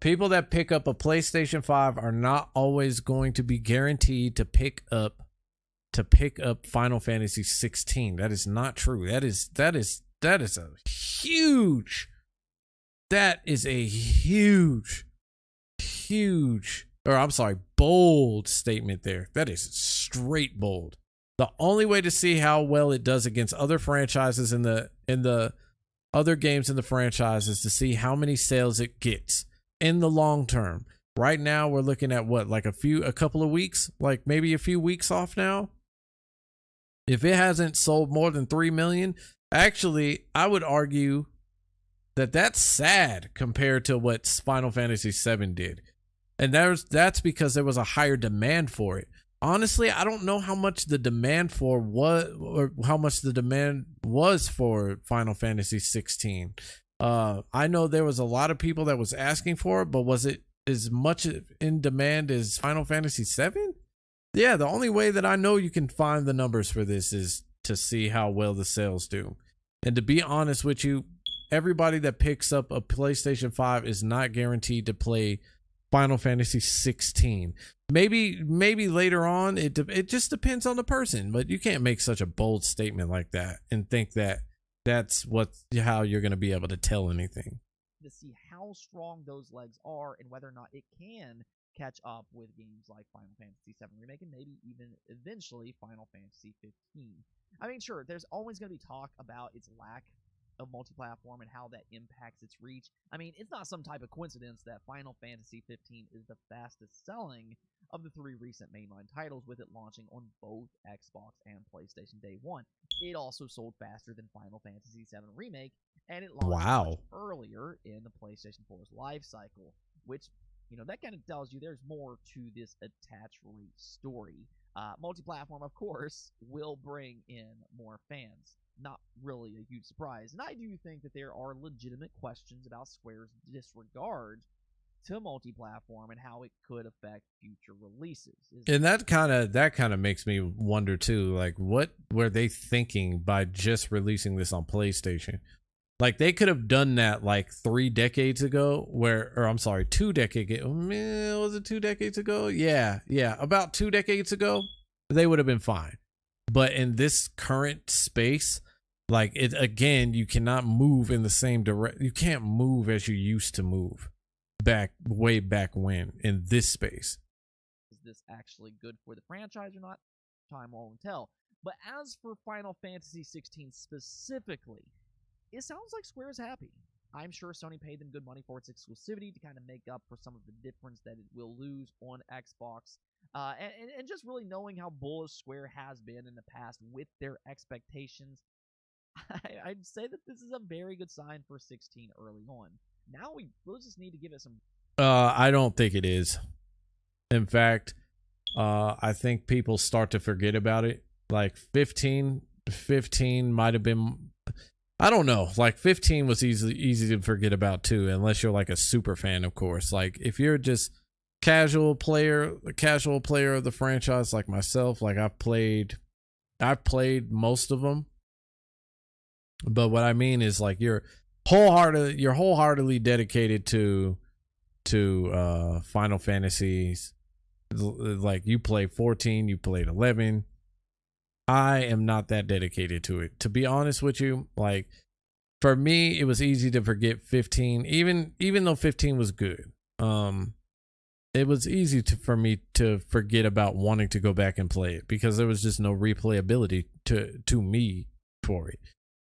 People that pick up a PlayStation 5 are not always going to be guaranteed to pick up Final Fantasy 16. That is not true. That is a huge, or I'm sorry, bold statement there. That is straight bold. The only way to see how well it does against other franchises in the other games in the franchise is to see how many sales it gets in the long term. Right now we're looking at what, like a couple of weeks, like maybe a few weeks off now. If it hasn't sold more than 3 million, actually, I would argue that that's sad compared to what Final Fantasy VII did. And that's because there was a higher demand for it. Honestly, I don't know how much the demand was for Final Fantasy 16. I know there was a lot of people that was asking for it, but was it as much in demand as Final Fantasy 7? Yeah, the only way that I know you can find the numbers for this is to see how well the sales do. And to be honest with you, everybody that picks up a PlayStation 5 is not guaranteed to play Final Fantasy 16. Maybe later on, it just depends on the person, but you can't make such a bold statement like that and think that that's how you're going to be able to tell anything. To see how strong those legs are and whether or not it can catch up with games like Final Fantasy VII Remake and maybe even eventually Final Fantasy 15. I mean, sure, there's always going to be talk about its lack of multi-platform and how that impacts its reach. I mean, it's not some type of coincidence that Final Fantasy 15 is the fastest selling of the 3 recent mainline titles, with it launching on both Xbox and PlayStation day one. It also sold faster than Final Fantasy VII Remake, and it launched much earlier in the PlayStation 4's life cycle, which, you know, that kind of tells you there's more to this attach rate story. Multi-platform, of course, will bring in more fans. Not really a huge surprise. And I do think that there are legitimate questions about Square's disregard to multi-platform and how it could affect future releases. And that kind of makes me wonder too, like, what were they thinking by just releasing this on PlayStation? Like, they could have done that like 3 decades ago, or I'm sorry, 2 decades. Was it 2 decades ago? Yeah, about 2 decades ago, they would have been fine. But in this current space, like, it again, you cannot move in the same direction. You can't move as you used to move way back when in this space. Is this actually good for the franchise or not? Time will tell. But as for Final Fantasy 16 specifically, it sounds like Square is happy. I'm sure Sony paid them good money for its exclusivity to kind of make up for some of the difference that it will lose on Xbox. And just really knowing how bullish Square has been in the past with their expectations, I'd say that this is a very good sign for 16 early on. Now we really just need to give it some... I don't think it is. In fact, I think people start to forget about it. Like 15 might have been... I don't know. Like 15 was easy to forget about too, unless you're like a super fan, of course. Like if you're just a casual player of the franchise like myself, like I've played most of them. But what I mean is, like, you're wholeheartedly dedicated to Final Fantasies. Like, you play 14, you played 11. I am not that dedicated to it, to be honest with you. Like, for me, it was easy to forget 15, even though 15 was good. It was easy for me to forget about wanting to go back and play it because there was just no replayability to me for it.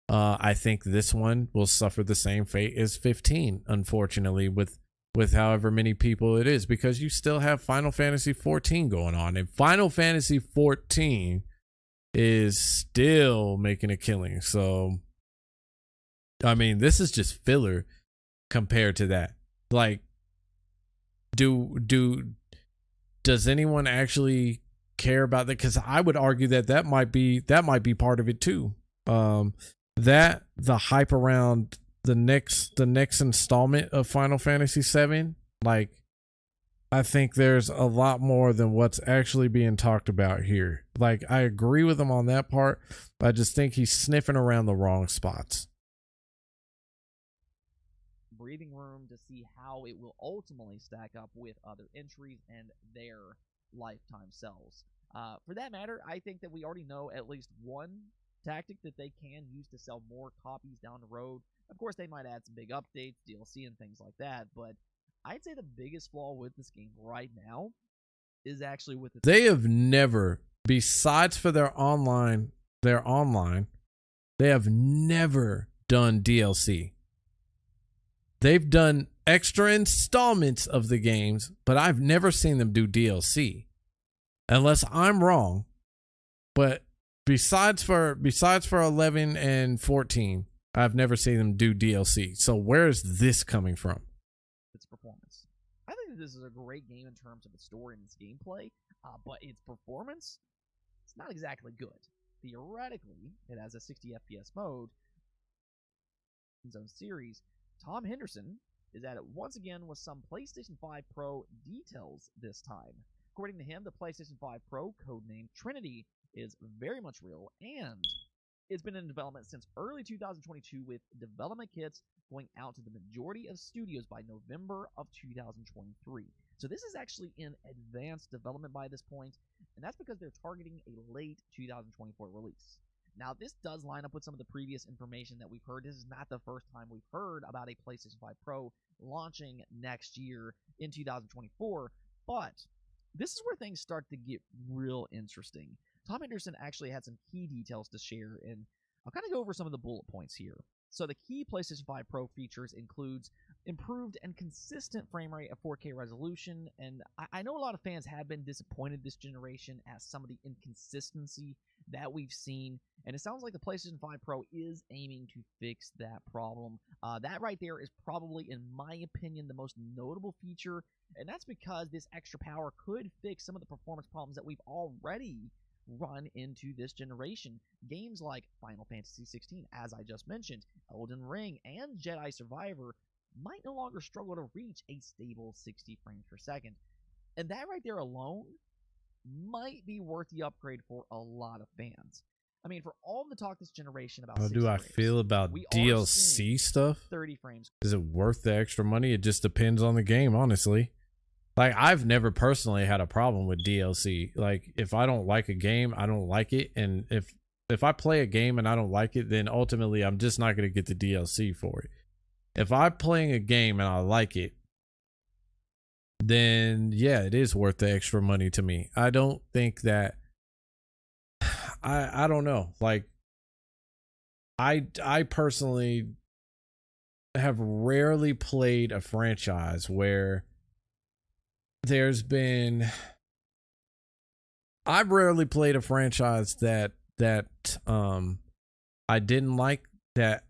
I think this one will suffer the same fate as 15, unfortunately, with however many people it is, because you still have Final Fantasy 14 going on, and Final Fantasy 14 is still making a killing. So, I mean, this is just filler compared to that. Like, does anyone actually care about that? Because I would argue that might be part of it too. That the hype around the next installment of Final Fantasy VII, like, I think there's a lot more than what's actually being talked about here. Like, I agree with him on that part, but I just think he's sniffing around the wrong spots. Breathing room to see how it will ultimately stack up with other entries and their lifetime sells. For that matter, I think that we already know at least one tactic that they can use to sell more copies down the road. Of course, they might add some big updates, DLC, and things like that, but I'd say the biggest flaw with this game right now is actually with they have never, besides for their online, they have never done DLC. They've done extra installments of the games, but I've never seen them do DLC. Unless I'm wrong. But besides for 11 and 14, I've never seen them do DLC. So where is this coming from? Its performance. I think that this is a great game in terms of its story and its gameplay, but its performance, it's not exactly good. Theoretically, it has a 60 FPS mode in its own series. Tom Henderson is at it once again with some PlayStation 5 Pro details this time. According to him, the PlayStation 5 Pro, codenamed Trinity, is very much real, and it's been in development since early 2022, with development kits going out to the majority of studios by November of 2023. So this is actually in advanced development by this point, and that's because they're targeting a late 2024 release. Now, this does line up with some of the previous information that we've heard. This is not the first time we've heard about a PlayStation 5 Pro launching next year in 2024, but this is where things start to get real interesting. Tom Henderson actually had some key details to share, and I'll kind of go over some of the bullet points here. So the key PlayStation 5 Pro features includes improved and consistent frame rate of 4K resolution, and I know a lot of fans have been disappointed this generation at some of the inconsistency that we've seen, and it sounds like the PlayStation 5 Pro is aiming to fix that problem. That right there is probably, in my opinion, the most notable feature, and that's because this extra power could fix some of the performance problems that we've already run into this generation. Games like Final Fantasy XVI, as I just mentioned, Elden Ring, and Jedi Survivor might no longer struggle to reach a stable 60 frames per second. And that right there alone might be worth the upgrade for a lot of fans. I mean, for all the talk this generation about How 60 do I frames, feel about we are DLC seeing stuff? 30 frames. Is it worth the extra money? It just depends on the game, honestly. Like, I've never personally had a problem with DLC. Like, if I don't like a game, I don't like it. And if I play a game and I don't like it, then ultimately I'm just not going to get the DLC for it. If I'm playing a game and I like it, then yeah, it is worth the extra money to me. I don't think that I don't know. Like, I personally have rarely played a franchise where I've rarely played a franchise that I didn't like that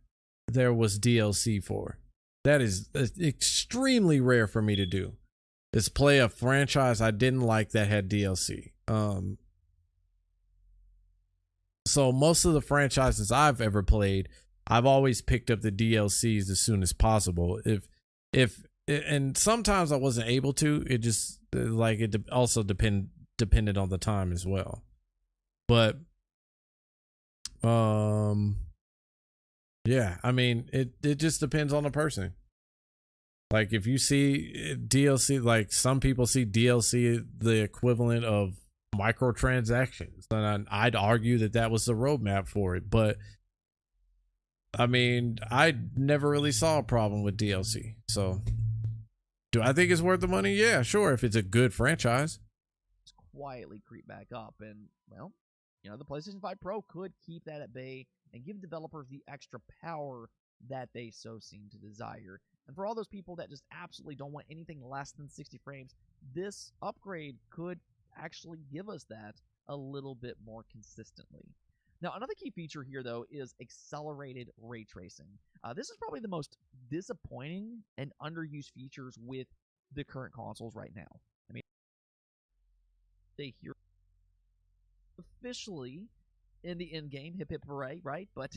there was DLC for. That is extremely rare for me to do, is play a franchise I didn't like that had DLC. So most of the franchises I've ever played, I've always picked up the DLCs as soon as possible. And sometimes I wasn't able to. It just also depended on the time as well. But yeah, I mean, it just depends on the person. Like, if you see DLC, like some people see DLC the equivalent of microtransactions, and I'd argue that was the roadmap for it. But I mean, I never really saw a problem with DLC. So do I think it's worth the money? Yeah, sure, if it's a good franchise. Quietly creep back up, and well, you know, the PlayStation 5 Pro could keep that at bay and give developers the extra power that they so seem to desire. And for all those people that just absolutely don't want anything less than 60 frames, this upgrade could actually give us that a little bit more consistently. Now, another key feature here, though, is accelerated ray tracing. This is probably the most disappointing and underused features with the current consoles right now. I mean, they hear officially in the end game, hip hip hooray, right? But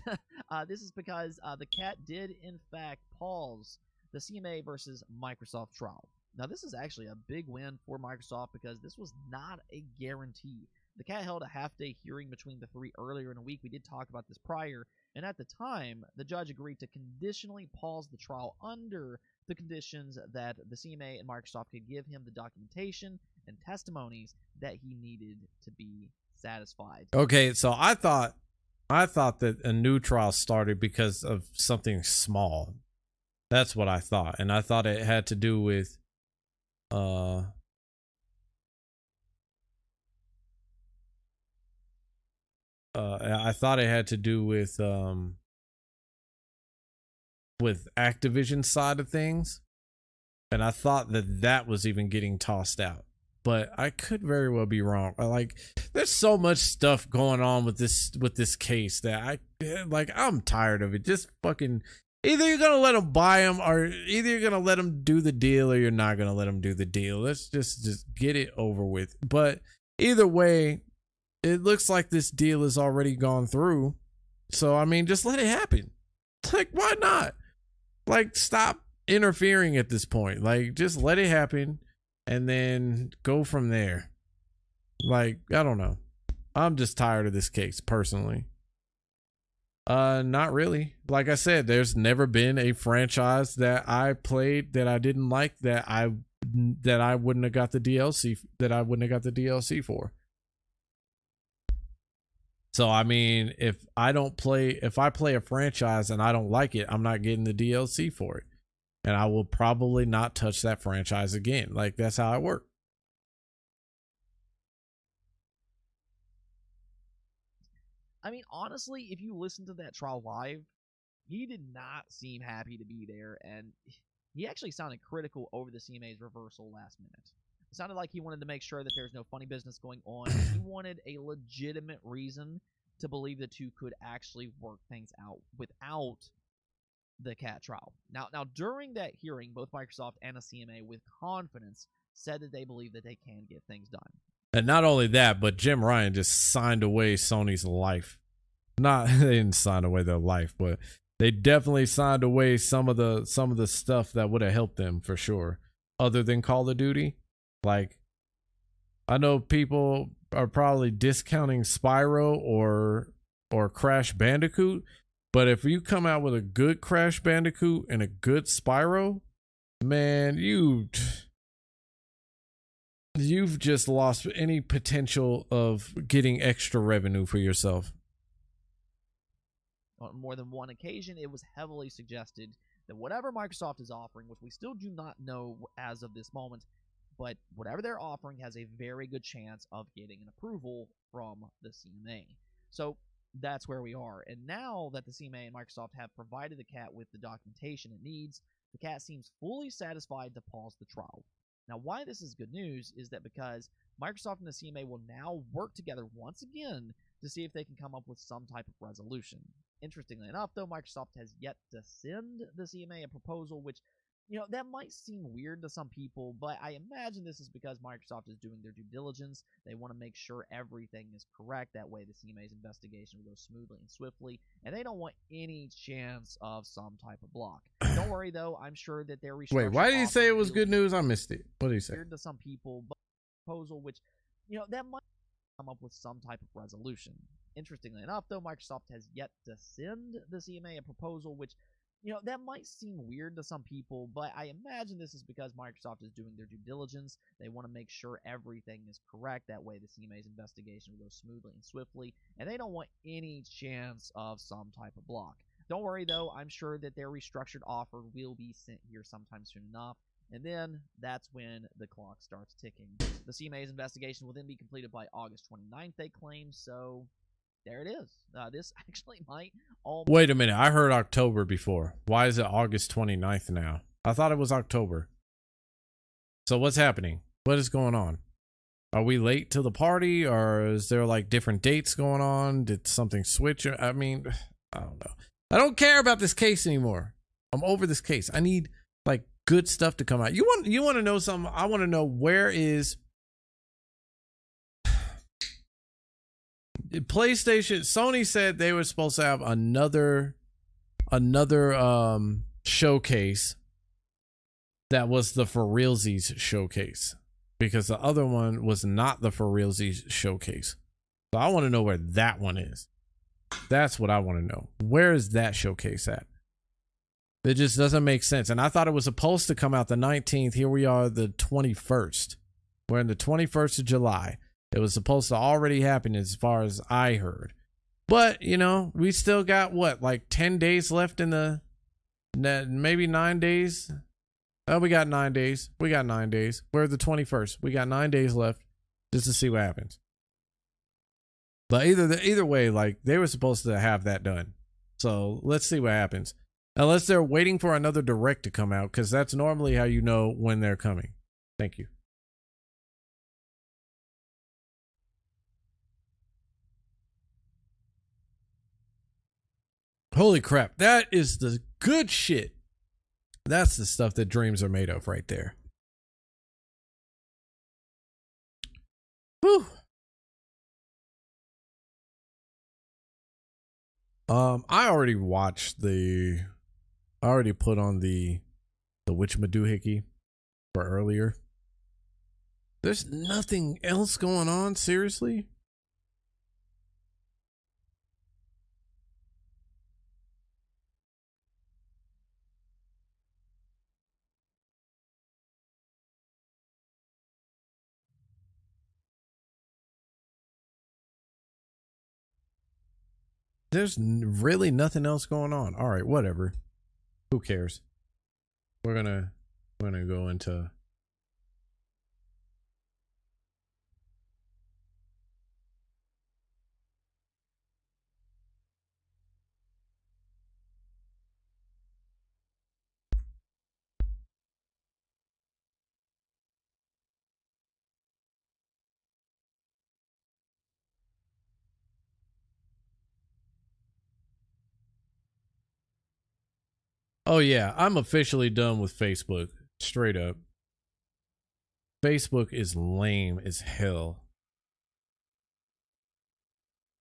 this is because the cat did in fact pause the CMA versus Microsoft trial. Now, this is actually a big win for Microsoft because this was not a guarantee. The cat held a half-day hearing between the three earlier in the week. We did talk about this prior, and at the time, the judge agreed to conditionally pause the trial under the conditions that the CMA and Microsoft could give him the documentation and testimonies that he needed to be satisfied. Okay, so I thought that a new trial started because of something small. That's what I thought, and I thought it had to do with I thought it had to do with Activision's side of things, and I thought that was even getting tossed out. But I could very well be wrong. There's so much stuff going on with this case that I'm tired of it. Just fucking, either you're gonna let them buy them, or either you're gonna let them do the deal, or you're not gonna let them do the deal. Let's just get it over with. But either way, it looks like this deal has already gone through. So I mean, just let it happen. Like, why not? Like, stop interfering at this point. Like, just let it happen and then go from there. Like, I don't know. I'm just tired of this case personally. Not really. Like I said, there's never been a franchise that I played that I didn't like that I wouldn't have got the DLC for. So I mean, if I play a franchise and I don't like it, I'm not getting the DLC for it. And I will probably not touch that franchise again. Like, that's how I work. I mean, honestly, if you listen to that trial live, he did not seem happy to be there, and he actually sounded critical over the CMA's reversal last minute. It sounded like he wanted to make sure that there's no funny business going on. He wanted a legitimate reason to believe the two could actually work things out without the cat trial. Now, during that hearing, both Microsoft and the CMA, with confidence, said that they believe that they can get things done. And not only that, but Jim Ryan just signed away Sony's life. Not they didn't sign away their life, but they definitely signed away some of the stuff that would have helped them for sure. Other than Call of Duty, like, I know people are probably discounting Spyro or Crash Bandicoot, but if you come out with a good Crash Bandicoot and a good Spyro, man, you've just lost any potential of getting extra revenue for yourself. On more than one occasion, it was heavily suggested that whatever Microsoft is offering, which we still do not know as of this moment, but whatever they're offering has a very good chance of getting an approval from the CMA. So that's where we are. And now that the CMA and Microsoft have provided the cat with the documentation it needs, the cat seems fully satisfied to pause the trial. Now, why this is good news is that because Microsoft and the CMA will now work together once again to see if they can come up with some type of resolution. Interestingly enough, though, Microsoft has yet to send the CMA a proposal, which, that might seem weird to some people, but I imagine this is because Microsoft is doing their due diligence. They want to make sure everything is correct. That way the CMA's investigation will go smoothly and swiftly, and they don't want any chance of some type of block. Don't worry, though. I'm sure that their restructured Wait, why did he say it was good news? I missed it. What did he say? Weird to some people, but proposal, which, that might come up with some type of resolution. Interestingly enough, though, Microsoft has yet to send the CMA a proposal, which, that might seem weird to some people, but I imagine this is because Microsoft is doing their due diligence. They want to make sure everything is correct. That way the CMA's investigation will go smoothly and swiftly, and they don't want any chance of some type of block. Don't worry, though. I'm sure that their restructured offer will be sent here sometime soon enough. And then that's when the clock starts ticking. The CMA's investigation will then be completed by August 29th, they claim. So there it is. This actually might all... Wait a minute. I heard October before. Why is it August 29th now? I thought it was October. So what's happening? What is going on? Are we late to the party, or is there like different dates going on? Did something switch? I mean, I don't know. I don't care about this case anymore. I'm over this case. I need like good stuff to come out. You want to know something? I want to know, where is PlayStation? Sony said they were supposed to have another showcase that was the For Realsies showcase, because the other one was not the For Realsies showcase. So I want to know where that one is. That's what I want to know. Where is that showcase at? It just doesn't make sense. And I thought it was supposed to come out the 19th. Here we are, the 21st. We're in the 21st of July. It was supposed to already happen as far as I heard. But, we still got what, like 10 days left in the, maybe 9 days. Oh, we got 9 days. We're the 21st. We got 9 days left just to see what happens. But either way, like, they were supposed to have that done. So let's see what happens. Unless they're waiting for another direct to come out, because that's normally how you know when they're coming. Thank you. Holy crap. That is the good shit. That's the stuff that dreams are made of right there. Whew. I already watched I already put on the Witch Madoohickey for earlier. There's nothing else going on, seriously? really nothing else going on. All right, whatever. Who cares? We're gonna go into. Oh yeah, I'm officially done with Facebook. Straight up. Facebook is lame as hell.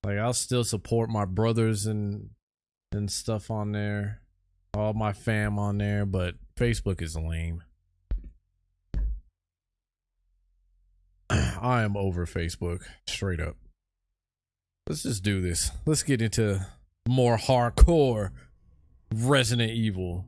Like, I'll still support my brothers and stuff on there. All my fam on there, but Facebook is lame. I am over Facebook. Straight up. Let's just do this. Let's get into more hardcore Resident Evil.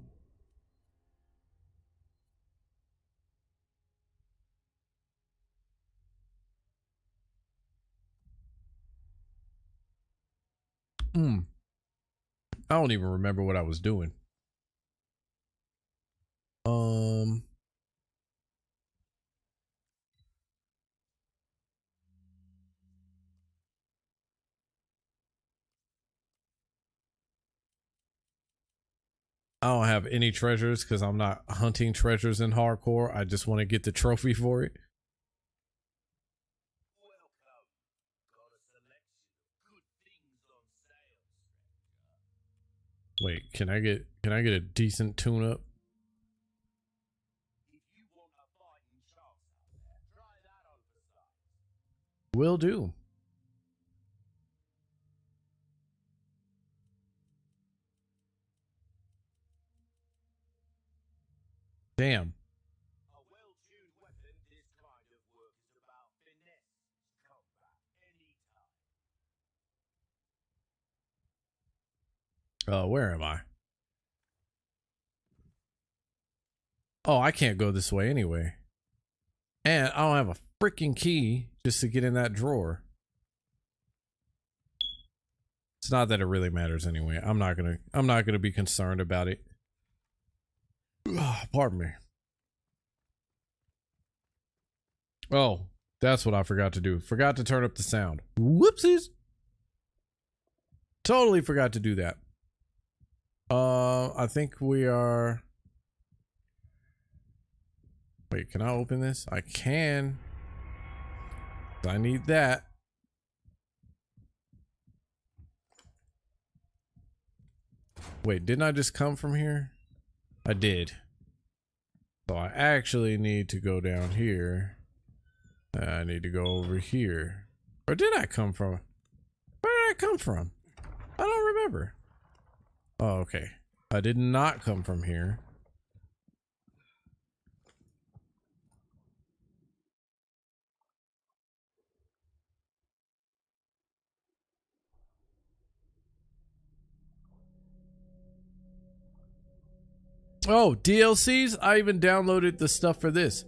I don't even remember what I was doing. I don't have any treasures because I'm not hunting treasures in hardcore. I just want to get the trophy for it. Wait, can I get a decent tune up? Will do. Damn. Where am I? Oh, I can't go this way anyway. And I don't have a freaking key just to get in that drawer. It's not that it really matters anyway. I'm not gonna be concerned about it. Pardon me. Oh, that's what I forgot to do. Forgot to turn up the sound. Whoopsies. Totally forgot to do that. I think we are. Wait, can I open this? I can. I need that. Wait, didn't I just come from here? I did. So I actually need to go down here. I need to go over here. Or did I come from? Where did I come from? I don't remember. Oh, okay. I did not come from here. Oh, DLCs? I even downloaded the stuff for this.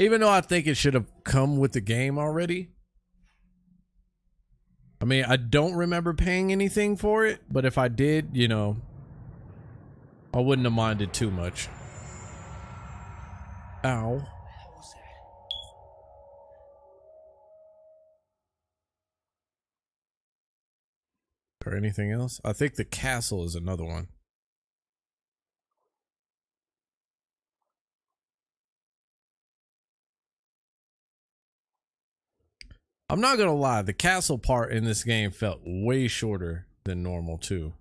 Even though I think it should have come with the game already. I mean, I don't remember paying anything for it, but if I did, you know, I wouldn't have minded too much. Ow. Or anything else? I think the castle is another one. I'm not gonna lie, the castle part in this game felt way shorter than normal too.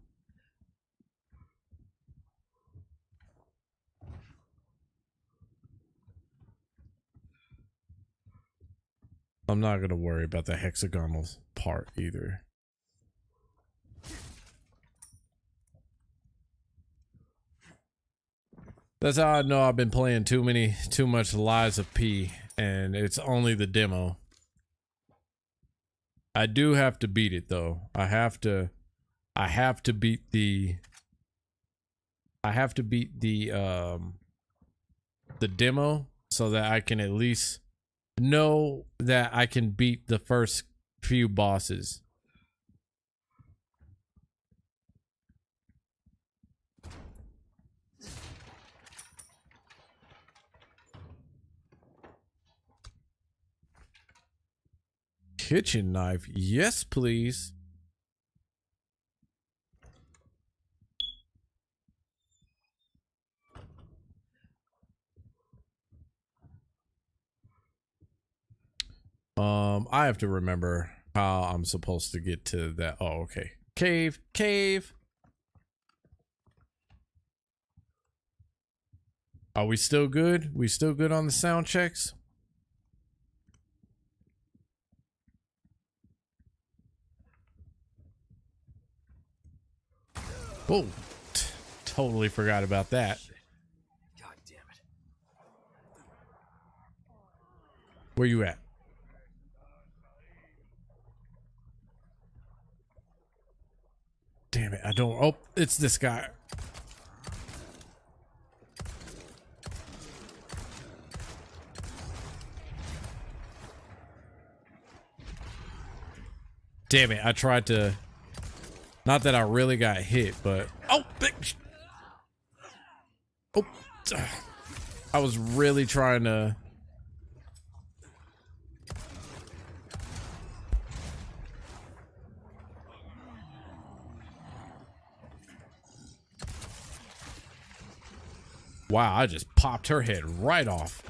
I'm not gonna worry about the hexagonal part either. That's how I know I've been playing too much Lies of P, and it's only the demo. I do have to beat it though. I have to beat the demo so that I can at least know that I can beat the first few bosses. kitchen knife. Yes, please. I have to remember how I'm supposed to get to that. Oh, okay. Cave, cave. Are we still good? We still good on the sound checks? Oh, totally forgot about that. God damn it. Where you at? Damn it, I don't. Oh, it's this guy. Damn it, I tried to. Not that I really got hit, but. Oh! Oh! I was really trying to. Wow, I just popped her head right off.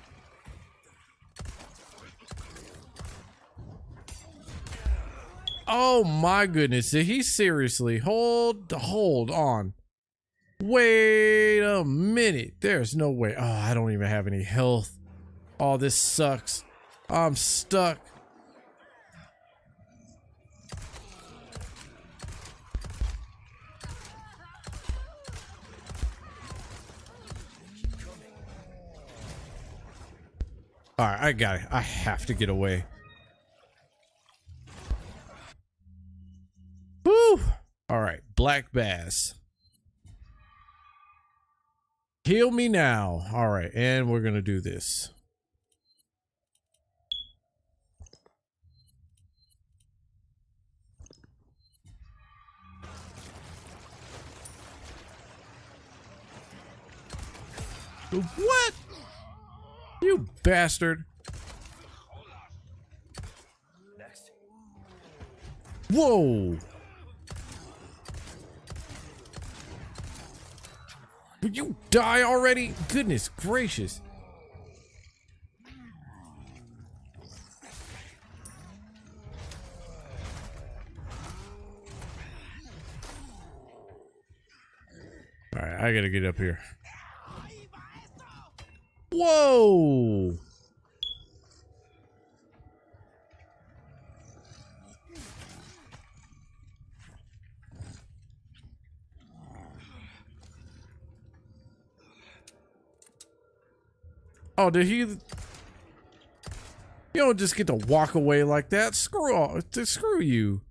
Oh my goodness, did he seriously? Hold on. Wait a minute. There's no way. Oh, I don't even have any health. Oh, this sucks. I'm stuck. All right, I got it. I have to get away. Woo! All right, black bass. Heal me now. All right, and we're gonna do this. What? You bastard. Next. Whoa. Would you die already? Goodness gracious. All right, I gotta get up here. Whoa! Oh, did he? You don't just get to walk away like that. Screw you.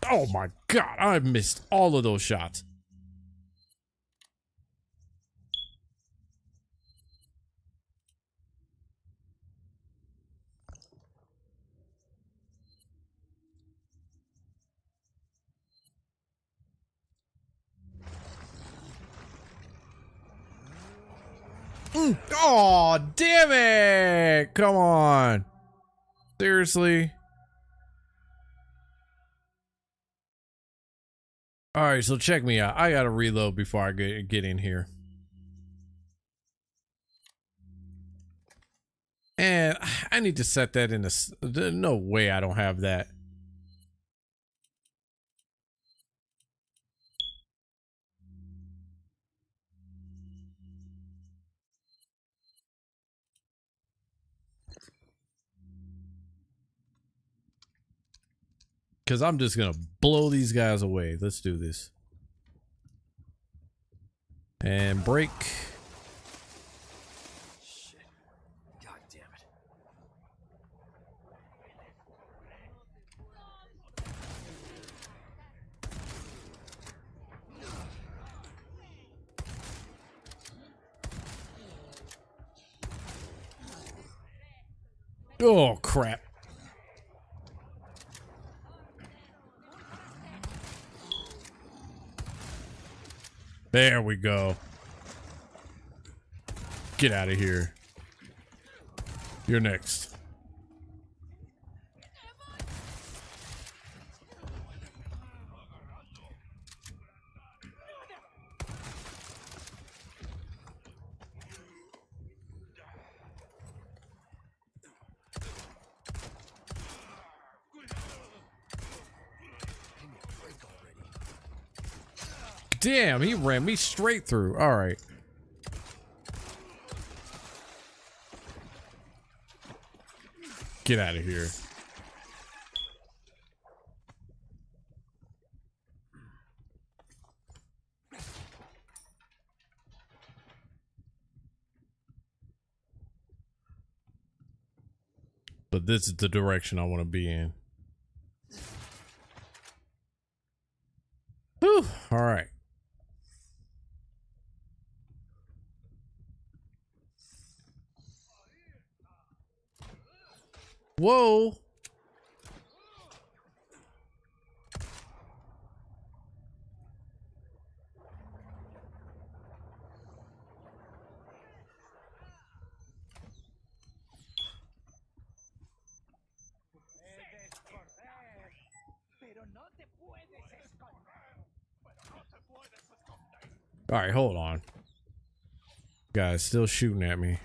Oh my god, I missed all of those shots. Oh, damn it! Come on. Seriously? Alright, so check me out. I gotta reload before I get in here. And I need to set that in the... No way I don't have that. Because I'm just going to blow these guys away. Let's do this. And break. Shit. God damn it. Oh, crap. There we go. Get out of here. You're next. Damn, he ran me straight through. All right. Get out of here. But this is the direction I want to be in. Whew. All right. Whoa. All right, hold on. Guys, still shooting at me.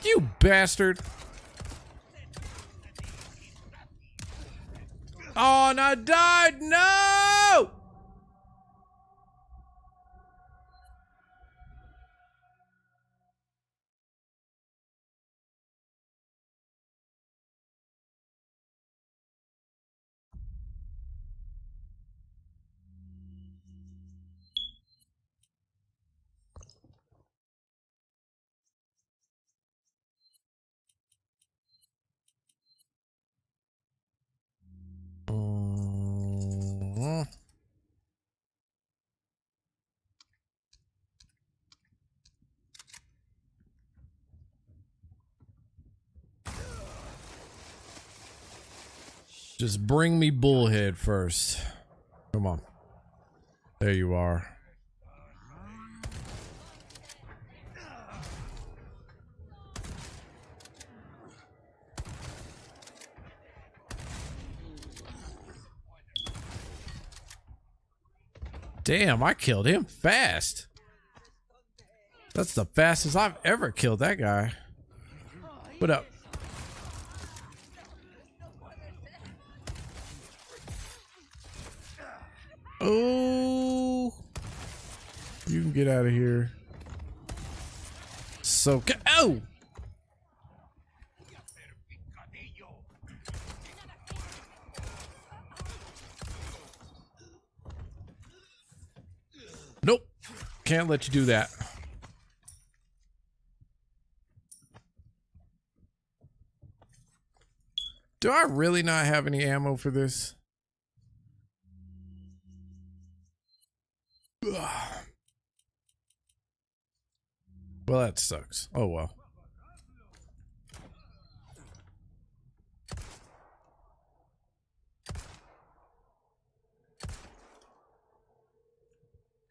You bastard. Oh, and I died. No! Just bring me Bullhead first. Come on. There you are. Damn, I killed him fast. That's the fastest I've ever killed that guy. What up? Oh, you can get out of here. So, oh! Nope. Can't let you do that. Do I really not have any ammo for this? Well, that sucks. Oh well.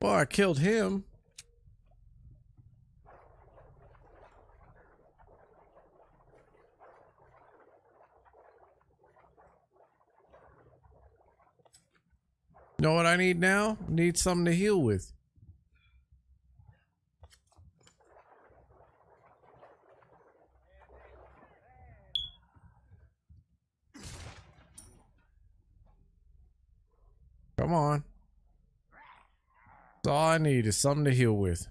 Well, I killed him. You know what I need now? Need something to heal with. Come on. That's all I need is something to heal with.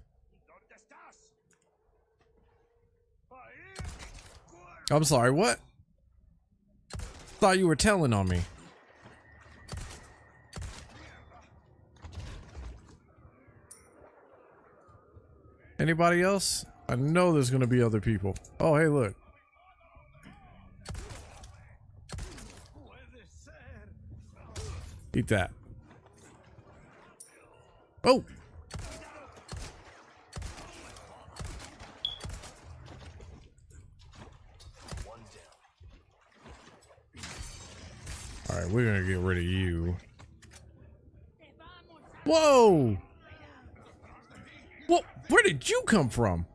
I'm sorry, what? Thought you were telling on me. Anybody else? I know there's gonna be other people. Oh, hey, look. Eat that. Oh! Alright, we're gonna get rid of you. Whoa! What? Where did you come from?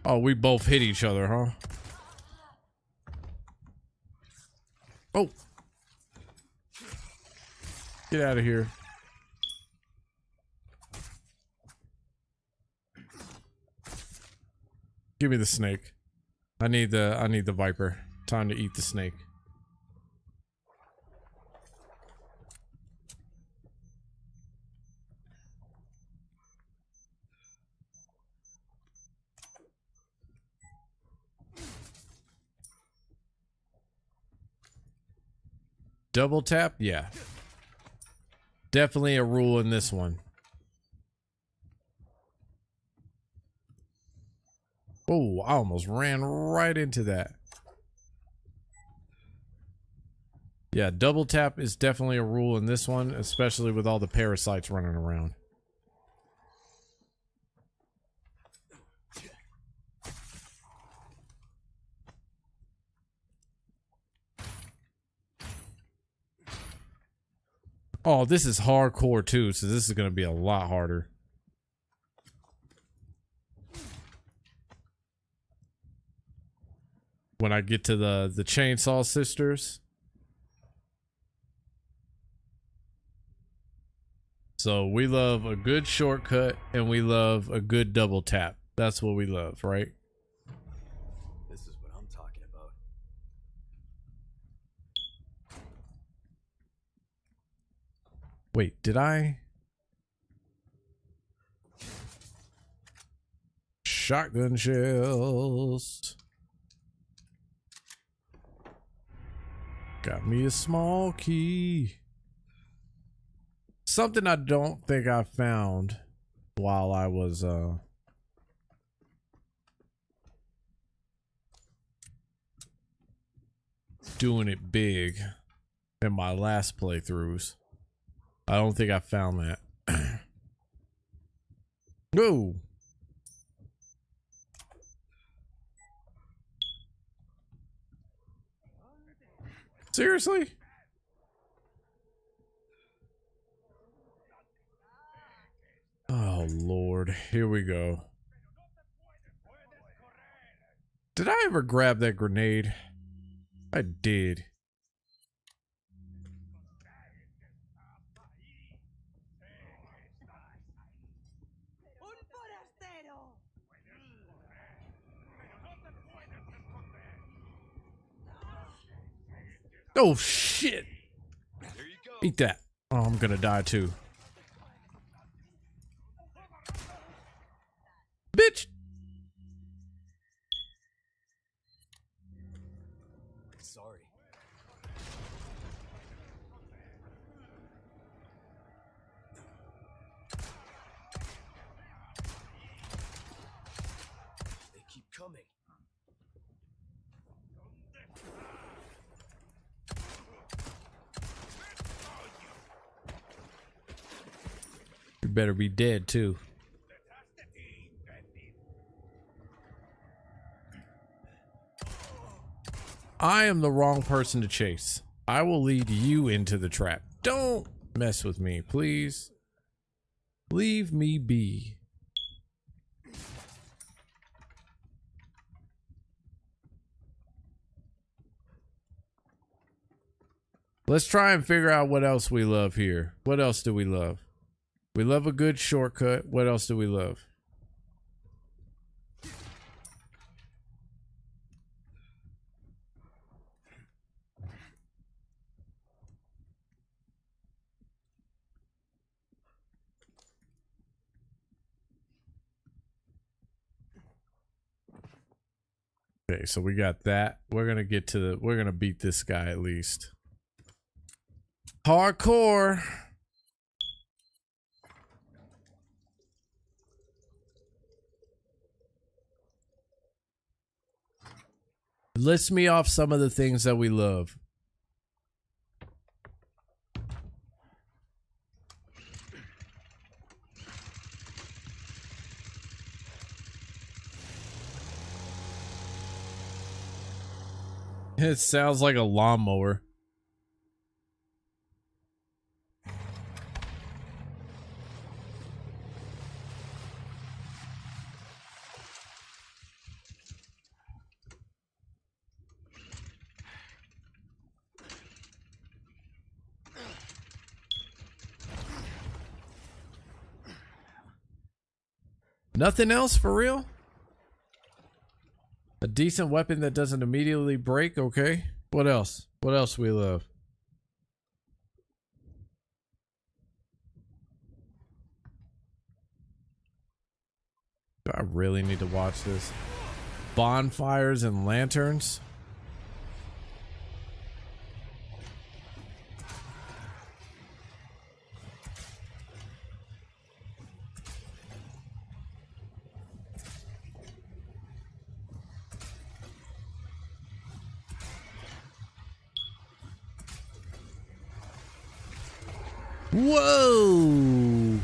Oh, we both hit each other, huh? Oh. Get out of here. Give me the snake. I need the viper. Time to eat the snake. Double tap? Yeah. Definitely a rule in this one. Oh, I almost ran right into that. Yeah, double tap is definitely a rule in this one, especially with all the parasites running around. Oh, this is hardcore too, so this is going to be a lot harder. When I get to the Chainsaw Sisters. So we love a good shortcut and we love a good double tap. That's what we love, right? This is what I'm talking about. Wait, did I? Shotgun shells. Got me a small key. Something I don't think I found while I was doing it big in my last playthroughs. I don't think I found that. Whoa. Seriously? Oh, Lord. Here we go. Did I ever grab that grenade? I did. Oh, shit. Eat that. Oh, I'm gonna die too. Bitch. Sorry. They keep coming. You better be dead too. I am the wrong person to chase. I will lead you into the trap. Don't mess with me, please. Leave me be. Let's try and figure out what else we love here. What else do we love? We love a good shortcut. What else do we love? Okay, so we got that. We're gonna get to the. We're gonna beat this guy at least. Hardcore. List me off some of the things that we love. It sounds like a lawnmower. Nothing else for real? A decent weapon that doesn't immediately break, okay. What else? What else we love? Do I really need to watch this? Bonfires and lanterns? Whoa!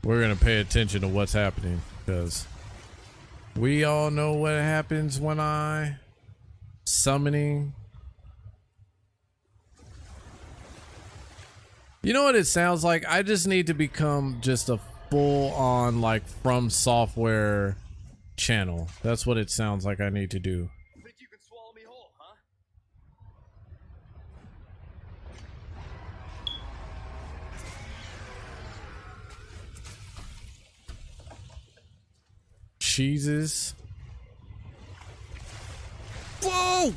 We're gonna pay attention to what's happening because we all know what happens when I summoning. You know what it sounds like? I just need to become just a full on like From Software channel. That's what it sounds like I need to do. Think you can swallow me whole, huh? Cheeses. Whoa!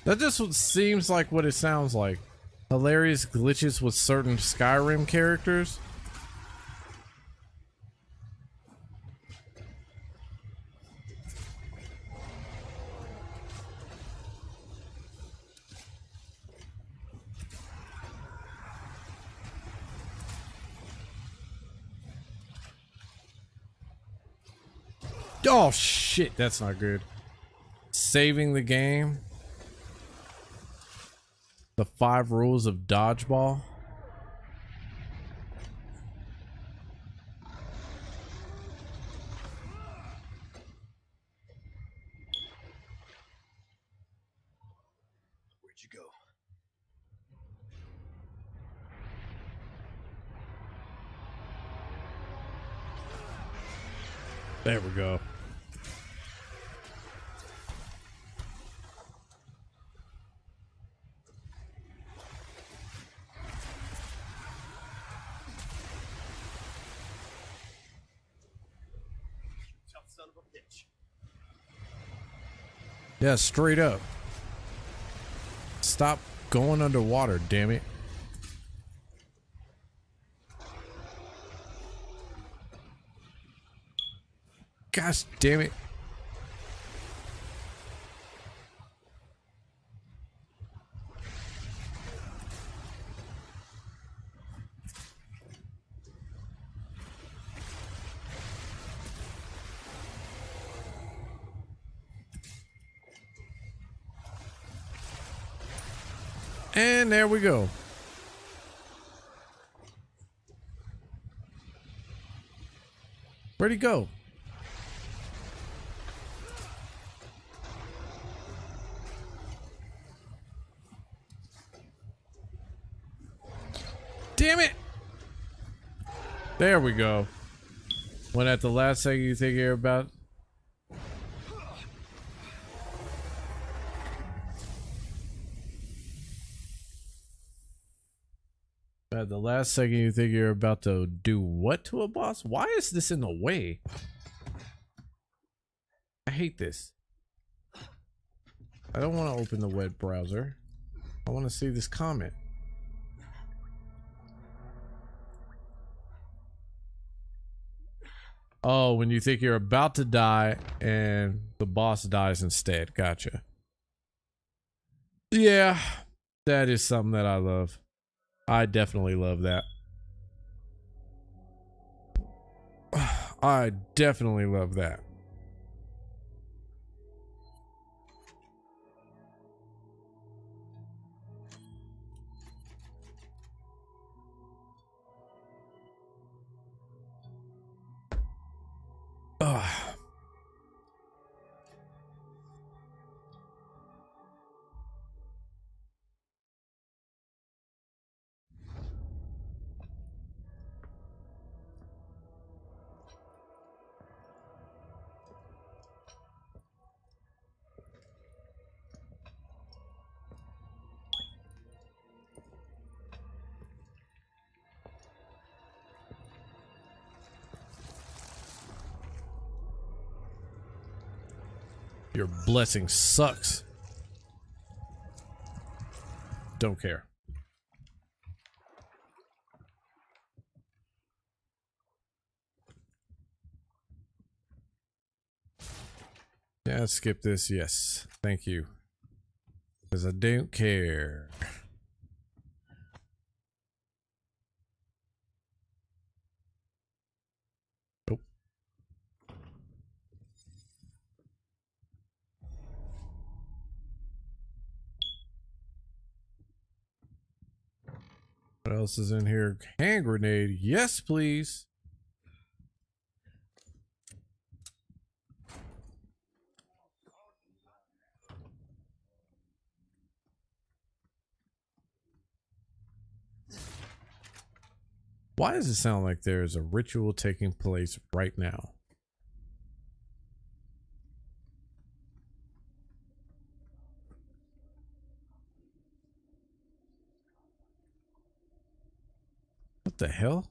That just seems like what it sounds like. Hilarious glitches with certain Skyrim characters. Oh shit, that's not good. Saving the game. The 5 rules of dodgeball. Where'd you go? There we go. Tough son of a bitch. Yeah, straight up. Stop going underwater, damn it. Gosh damn it. And there we go. Where'd he go? Damn it! There we go. When at the last second you think you're about. At the last second you think you're about to do what to a boss? Why is this in the way? I hate this. I don't want to open the web browser. I want to see this comment. Oh, when you think you're about to die and the boss dies instead. Gotcha. Yeah, that is something that I love. I definitely love that. I definitely love that. Ugh. Your blessing sucks. Don't care. Yeah, skip this. Yes. Thank you. Because I don't care. Nope. What else is in here? Hand grenade. Yes, please. Why does it sound like there is a ritual taking place right now? What the hell?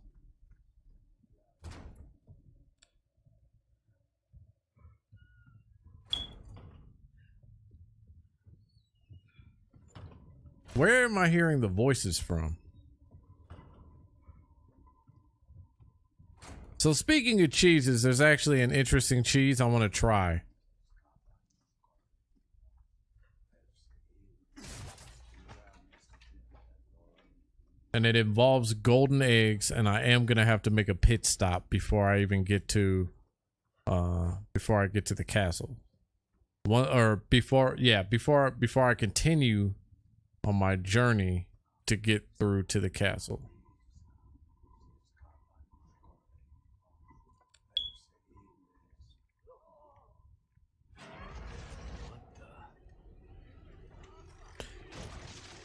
Where am I hearing the voices from? So speaking of cheeses, there's actually an interesting cheese I want to try. And it involves golden eggs, and I am gonna have to make a pit stop before I even get to before I get to the castle. Before I continue on my journey to get through to the castle.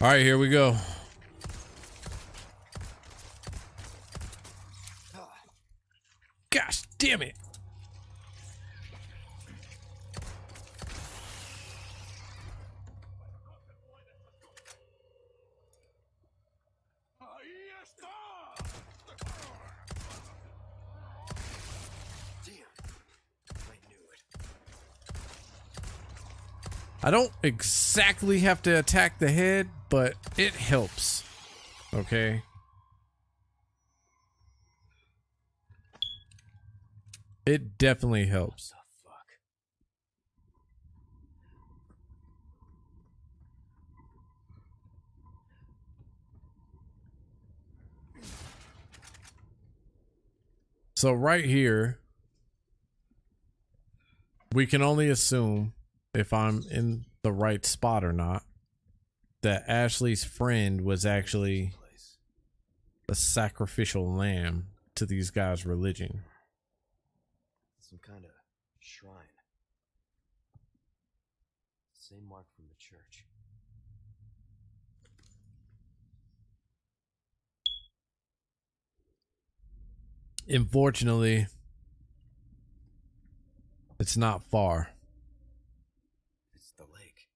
All right, here we go. Gosh damn it. I don't exactly have to attack the head, but it helps. Okay. It definitely helps. So right here, we can only assume if I'm in the right spot or not, that Ashley's friend was actually a sacrificial lamb to these guys' religion. Some kind of shrine. Same mark from the church. Unfortunately, it's not far. It's the lake.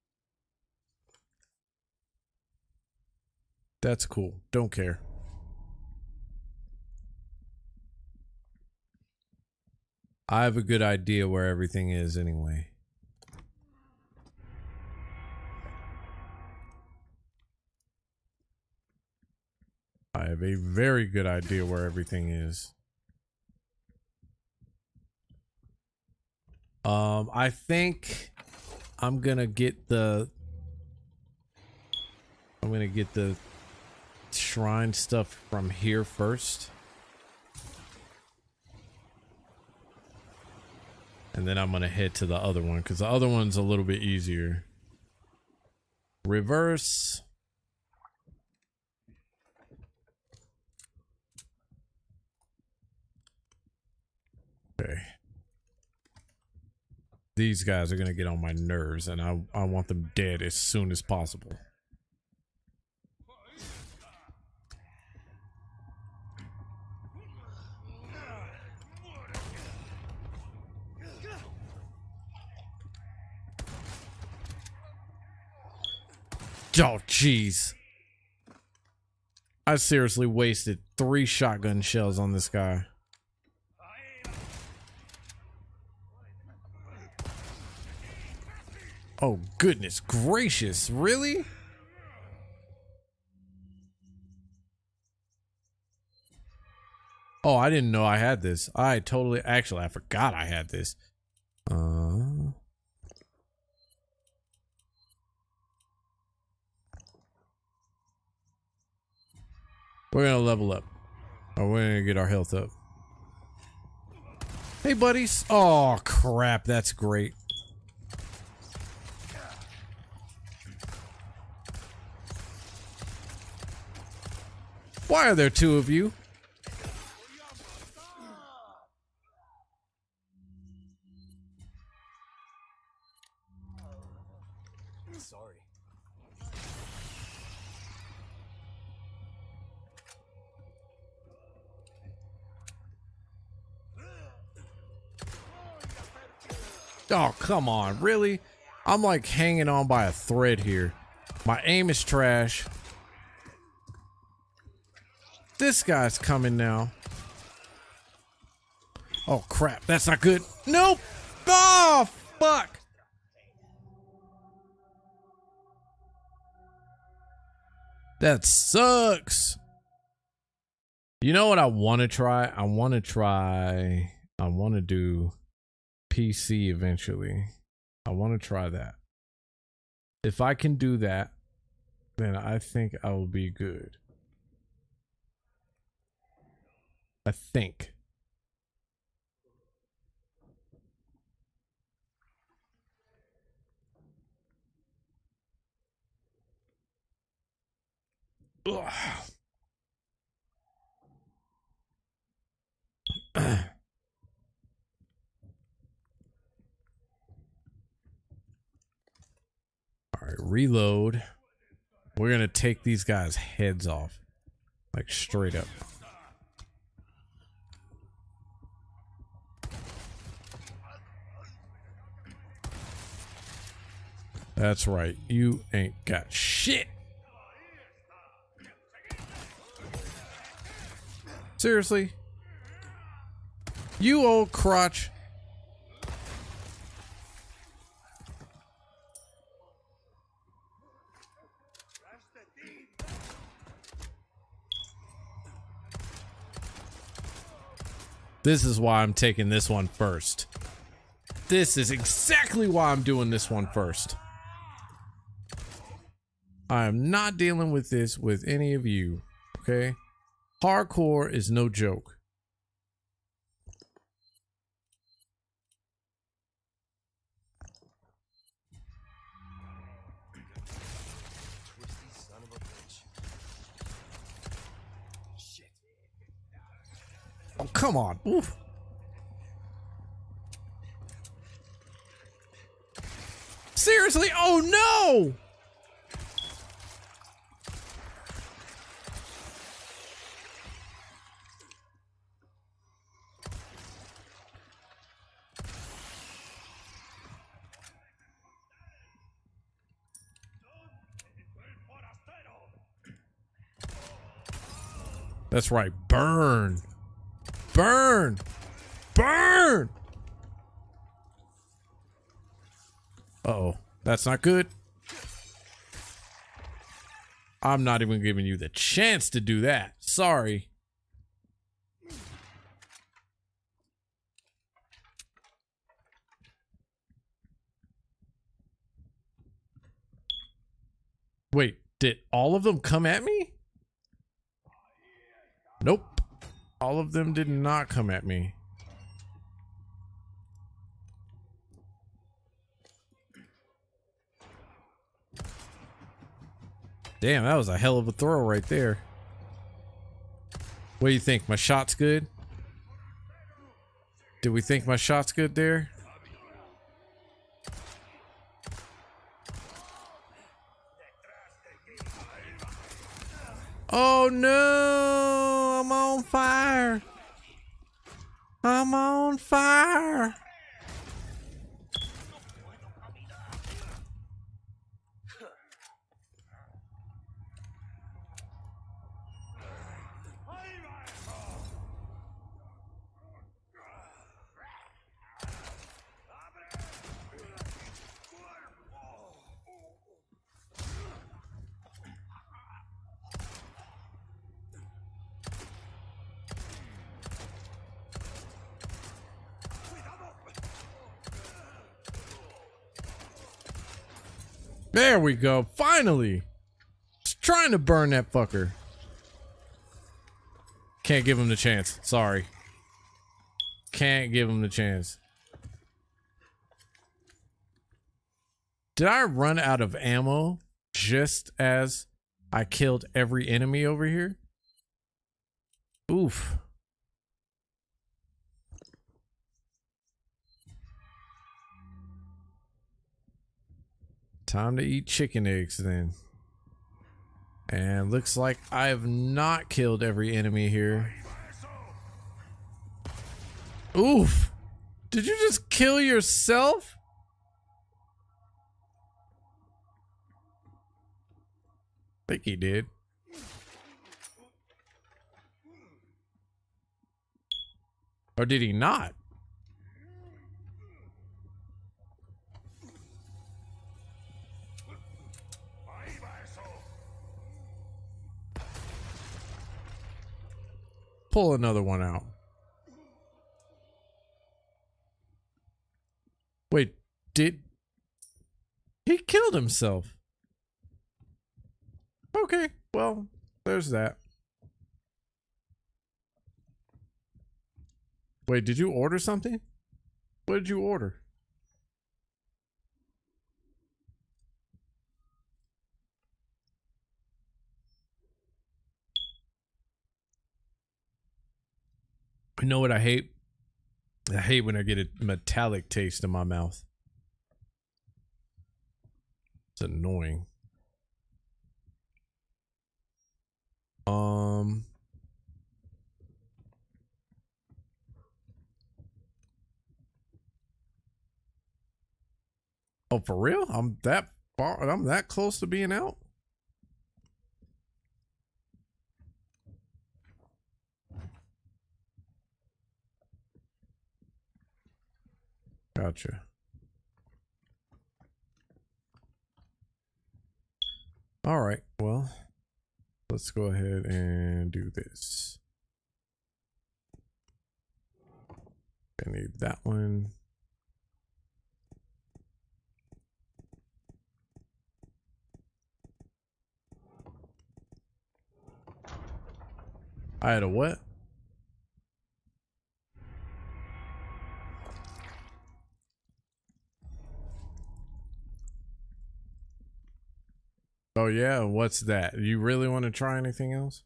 That's cool. Don't care. I have a good idea where everything is anyway. I have a very good idea where everything is. I think I'm gonna get the shrine stuff from here first. And then I'm gonna head to the other one because the other one's a little bit easier. Reverse. Okay. These guys are gonna get on my nerves, and I want them dead as soon as possible. Oh, jeez. I seriously wasted 3 shotgun shells on this guy. Oh, goodness gracious. Really? Oh, I didn't know I had this. Actually, I forgot I had this. We're gonna level up. Oh, we're gonna get our health up. Hey, buddies. Oh, crap. That's great. Why are there 2 of you? Sorry. Oh, come on. Really? I'm like hanging on by a thread here. My aim is trash. This guy's coming now. Oh, crap. That's not good. Nope. Oh, fuck. That sucks. You know what I want to try? I want to do PC eventually. I want to try that. If I can do that, then I think I will be good. I think. Ugh. Alright, reload. We're gonna take these guys' heads off. Like straight up. That's right. You ain't got shit. Seriously? You old crotch. This is why I'm taking this one first. This is exactly why I'm doing this one first. I am not dealing with this with any of you, okay? Hardcore is no joke. Twisty son of a bitch. Shit. Oh, come on. Oof. Seriously? Oh, no! That's right. Burn. Burn. Burn. Uh-oh. That's not good. I'm not even giving you the chance to do that. Sorry. Wait, did all of them come at me? Nope. All of them did not come at me. Damn, that was a hell of a throw right there. What do you think? My shot's good? Did we think my shot's good there? Oh no! I'm on fire! I'm on fire! There we go. Finally. Just trying to burn that fucker. Can't give him the chance. Sorry. Can't give him the chance. Did I run out of ammo just as I killed every enemy over here? Oof. Time to eat chicken eggs then. And looks like I have not killed every enemy here. Oof. Did you just kill yourself? I think he did. Or did he not? Pull another one out. Wait, did he killed himself? Okay, well, there's that. Wait, did you order something? What did you order? You know what I hate? I hate when I get a metallic taste in my mouth. It's annoying. Oh, for real? I'm that far, I'm that close to being out? Gotcha. All right, well, let's go ahead and do this. I need that one. I had a what? Oh yeah, what's that? You really want to try anything else?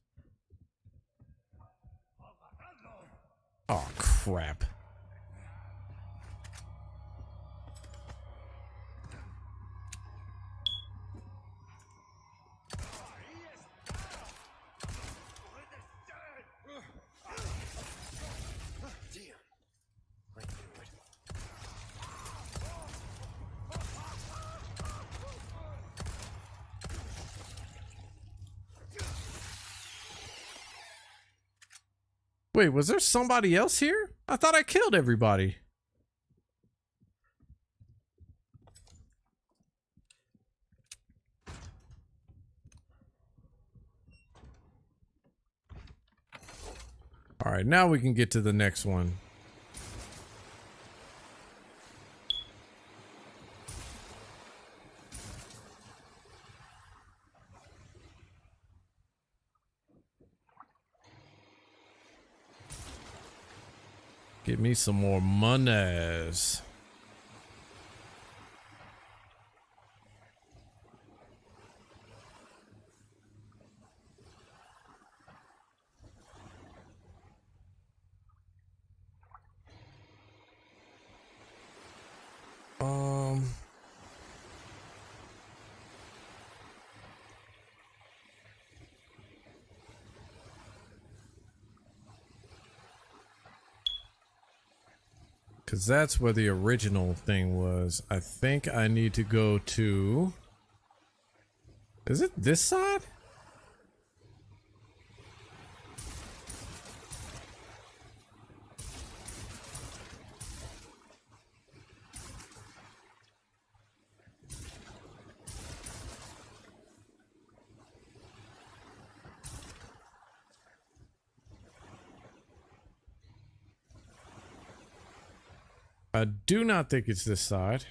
Oh crap. Wait, was there somebody else here? I thought I killed everybody. Alright, now we can get to the next one. Get me some more monies. Because that's where the original thing was. I think I need to go to... Is it this side? I do not think it's this side.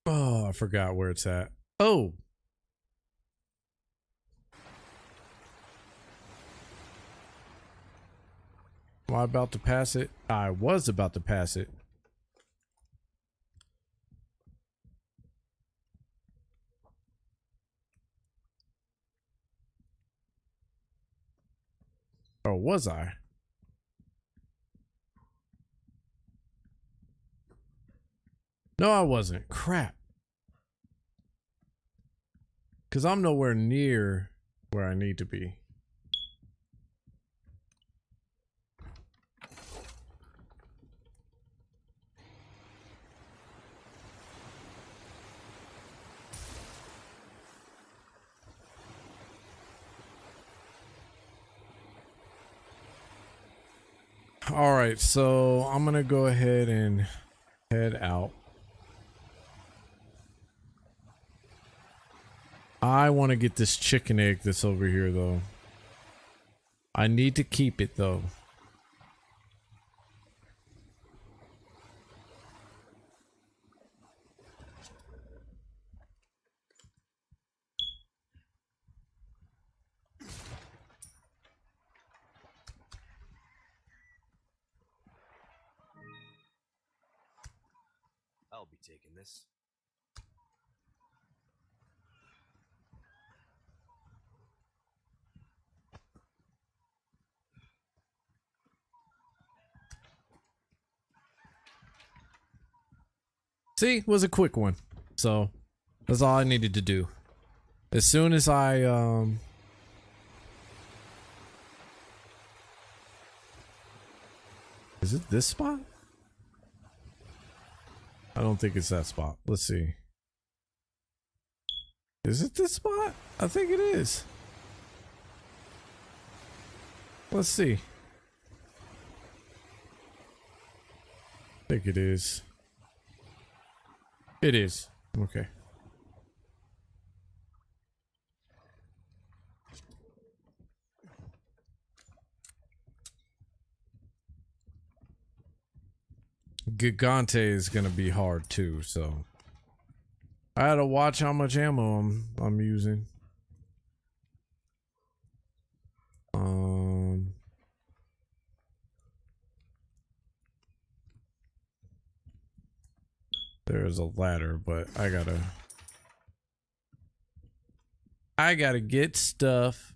Oh, I forgot where it's at. Oh. Am I about to pass it? I was about to pass it. Or was I? No, I wasn't. Crap. Because I'm nowhere near where I need to be. All right, so I'm gonna go ahead and head out. I want to get this chicken egg that's over here, though. I need to keep it, though. I'll be taking this. See, it was a quick one. So, that's all I needed to do. As soon as I, Is it this spot? I don't think it's that spot. Let's see. Is it this spot? I think it is. Let's see. I think it is. It is. Okay. Gigante is gonna be hard too, so I had to watch how much ammo I'm using. There's a ladder, but I gotta get stuff.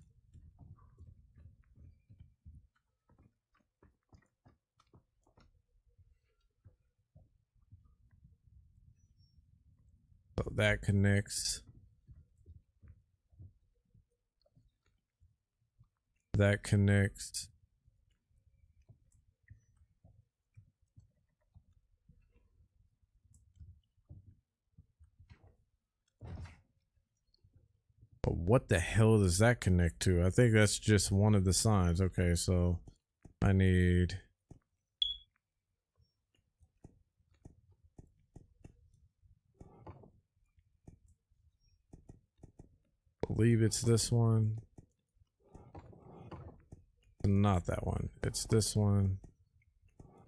So that connects. That connects. But what the hell does that connect to? I think that's just one of the signs. Okay, so I need... believe it's this one. Not that one. It's this one.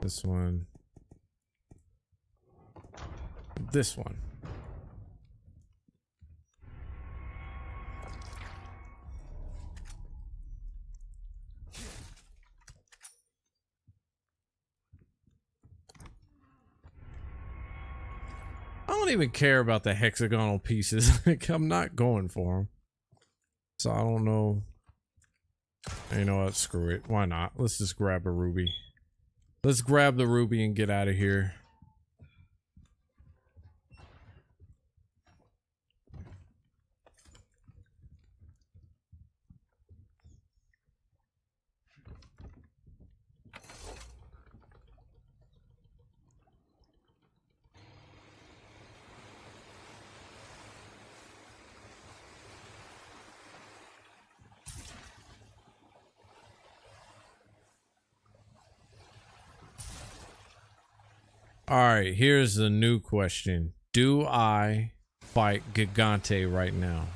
This one. This one. I don't even care about the hexagonal pieces. Like, I'm not going for them. So I don't know. You know what? Screw it. Why not? Let's just grab a ruby. Let's grab the ruby and get out of here. Alright, here's the new question. Do I fight Gigante right now?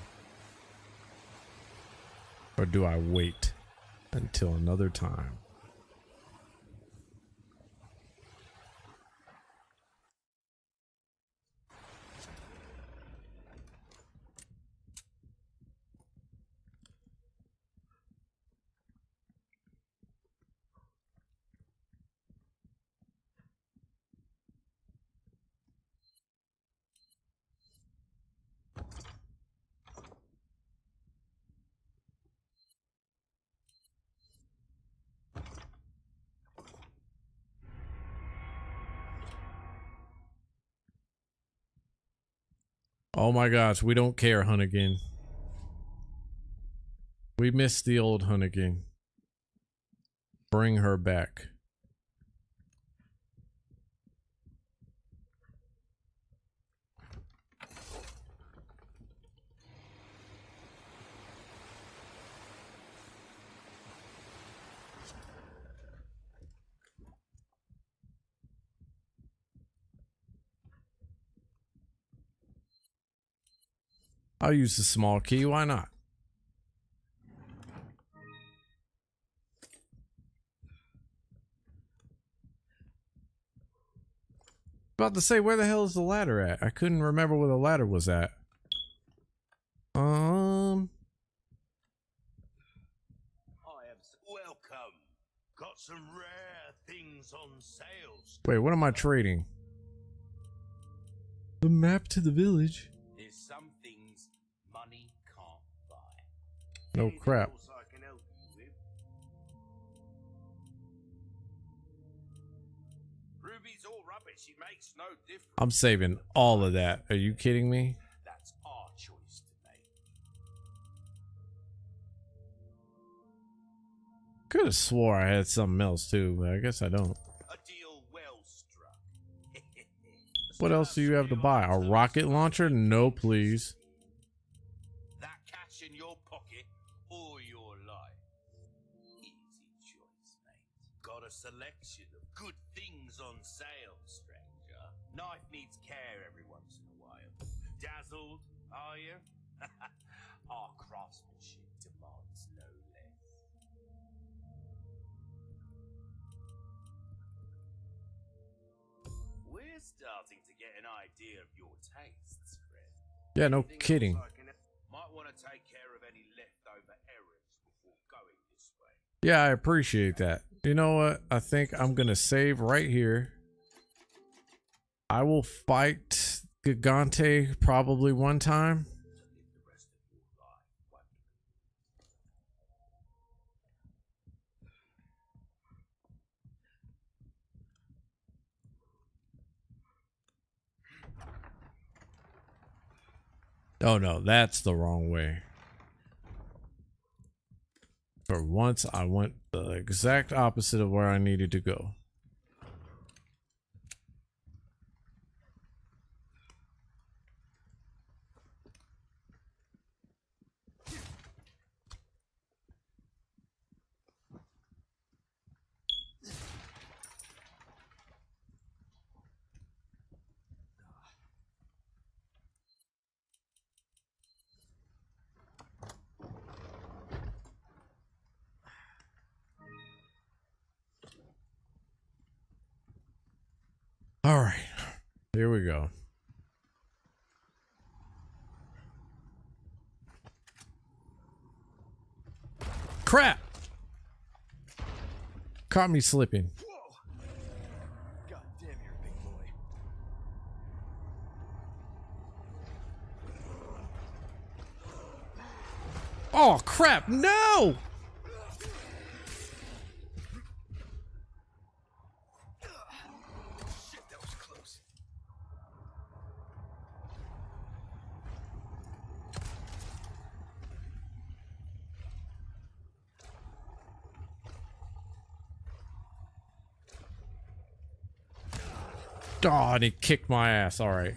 Or do I wait until another time? Oh my gosh, we don't care, Hunnigan. We miss the old Hunnigan. Bring her back. I'll use the small key, why not? About to say, where the hell is the ladder at? I couldn't remember where the ladder was at. Welcome. Got some rare things on sales. Wait, what am I trading? The map to the village. There's some things money can't buy. No Anything crap. else I can help you with? Ruby's all rubbish. It makes no difference. I'm saving all of that. Are you kidding me? That's our choice to make. Could have swore I had something else too, but I guess I don't. A deal well struck. What else do you have to buy? A rocket launcher? No, please. That cash in your pocket or your life. Easy choice, mate. Got a selection of good things on sale, stranger. Knife needs care every once in a while. Dazzled, are you? Our craftsmanship demands no less. We're starting to get an idea of your tastes, friend. Yeah, no Anything kidding. else I can- Might want to take care of any leftover errands before going this way. Yeah, I appreciate that. You know what? I think I'm gonna save right here. I will fight Gigante probably one time. To live the rest of your life wondering. Oh no, that's the wrong way. For once, I went the exact opposite of where I needed to go. All right. Here we go. Crap! Caught me slipping. Whoa! God damn, you're a big boy. Oh, crap! No! Shit, that was close. Oh, and he kicked my ass. All right.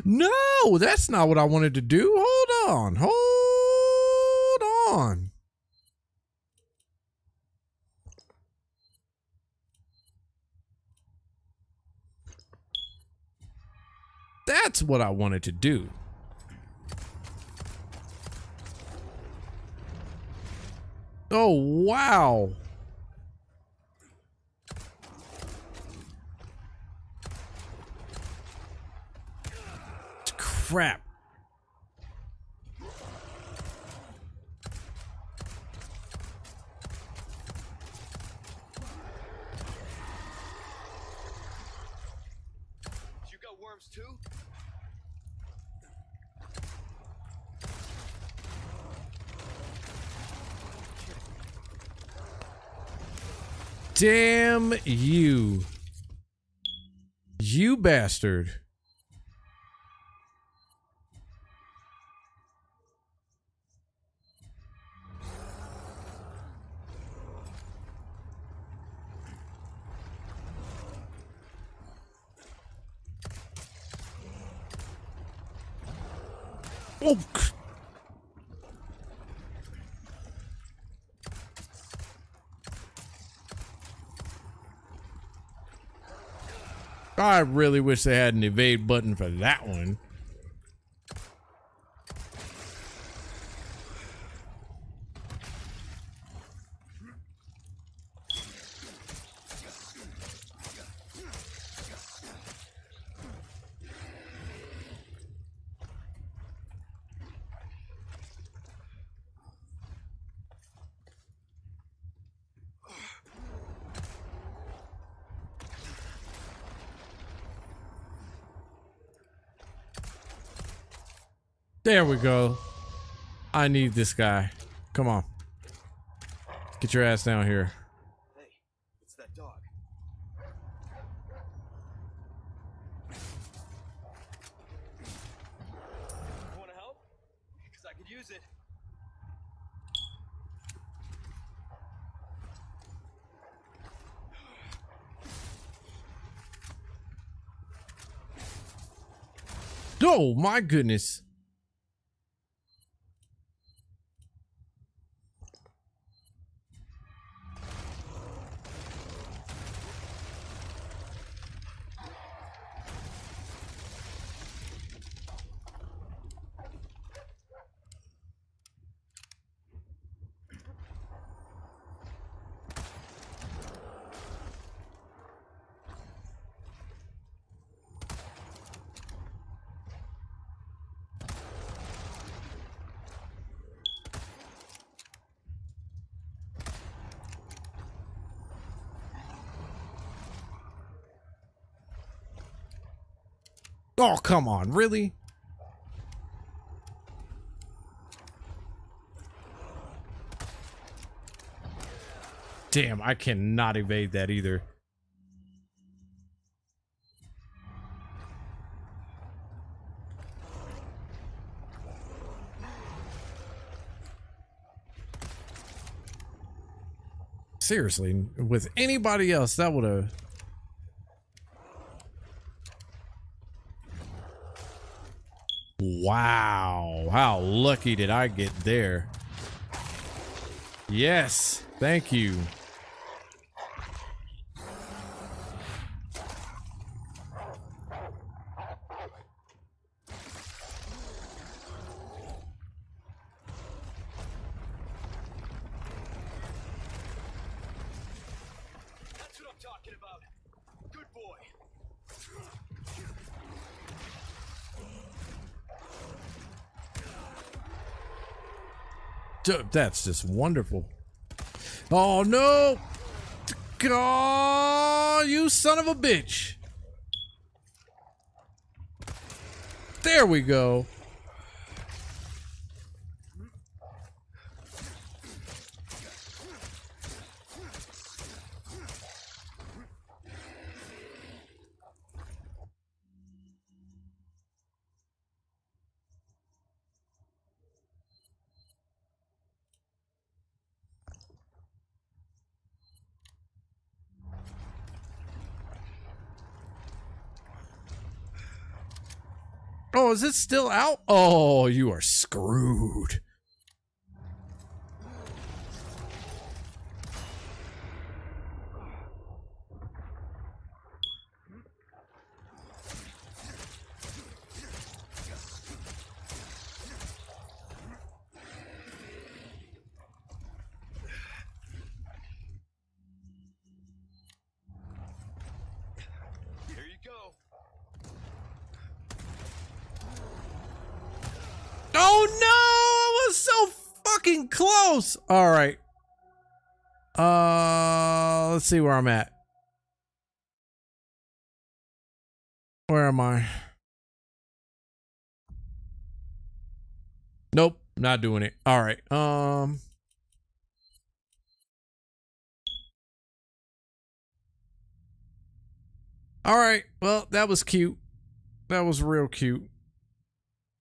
No, that's not what I wanted to do. Hold on. Hold on. That's what I wanted to do. Oh, wow. Crap. You got worms too? Damn you. You bastard. Oh. I really wish they had an evade button for that one. There we go. I need this guy. Come on. Get your ass down here. Hey, it's that dog. You wanna help? Because I could use it. Oh my goodness. Oh, come on, really? Damn, I cannot evade that either. Seriously, with anybody else, that would have... Wow, how lucky did I get there? Yes, thank you. That's just wonderful. Oh no! God, you son of a bitch! There we go. Oh, is it still out? Oh, you are screwed. Here you go. Oh no! I was so fucking close. All right. Let's see where I'm at. Where am I? Nope, not doing it. All right. All right. Well, that was cute. That was real cute.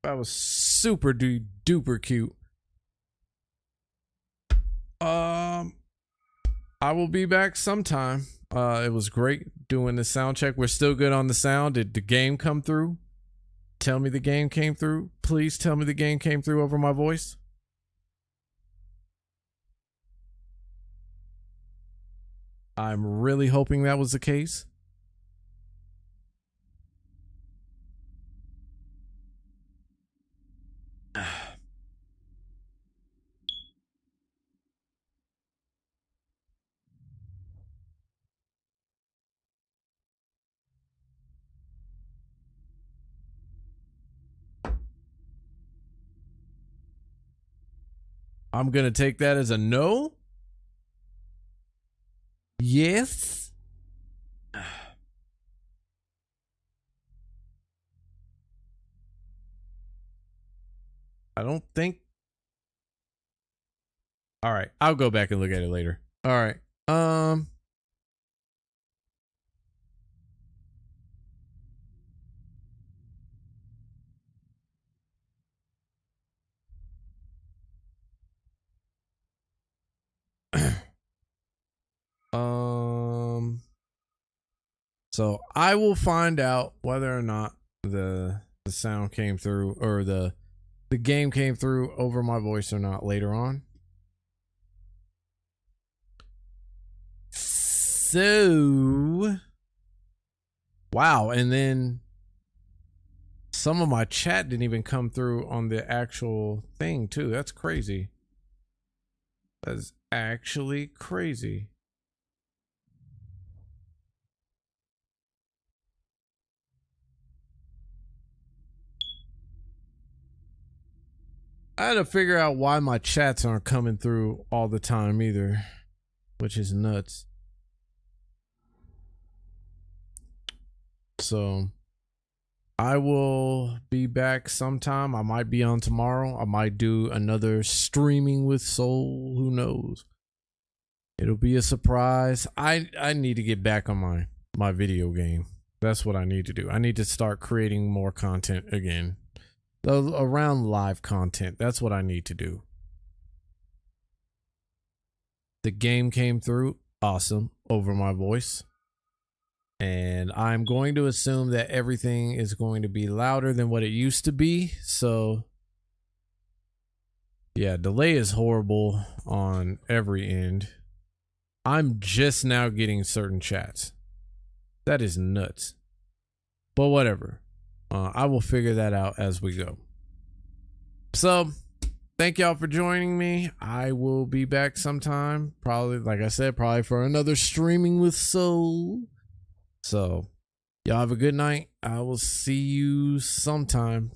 That was super duper cute. I will be back sometime. It was great doing the sound check. We're still good on the sound. Did the game come through? Tell me the game came through. Please tell me the game came through over my voice. I'm really hoping that was the case. I'm gonna take that as a no. Yes. I don't think. All right, I'll go back and look at it later. All right. So I will find out whether or not the sound came through or the game came through over my voice or not later on. So wow, and then some of my chat didn't even come through on the actual thing too. That's crazy. That's actually crazy. I had to figure out why my chats aren't coming through all the time either, which is nuts. So I will be back sometime. I might be on tomorrow. I might do another streaming with Soul. Who knows? It'll be a surprise. I need to get back on my video game. That's what I need to do. I need to start creating more content again. Around live content. That's what I need to do. The game came through awesome over my voice. And I'm going to assume that everything is going to be louder than what it used to be. So yeah, delay is horrible on every end. I'm just now getting certain chats. That is nuts. But whatever. I will figure that out as we go. So, thank y'all for joining me. I will be back sometime. Probably, like I said, probably for another streaming with Soul. So, y'all have a good night. I will see you sometime.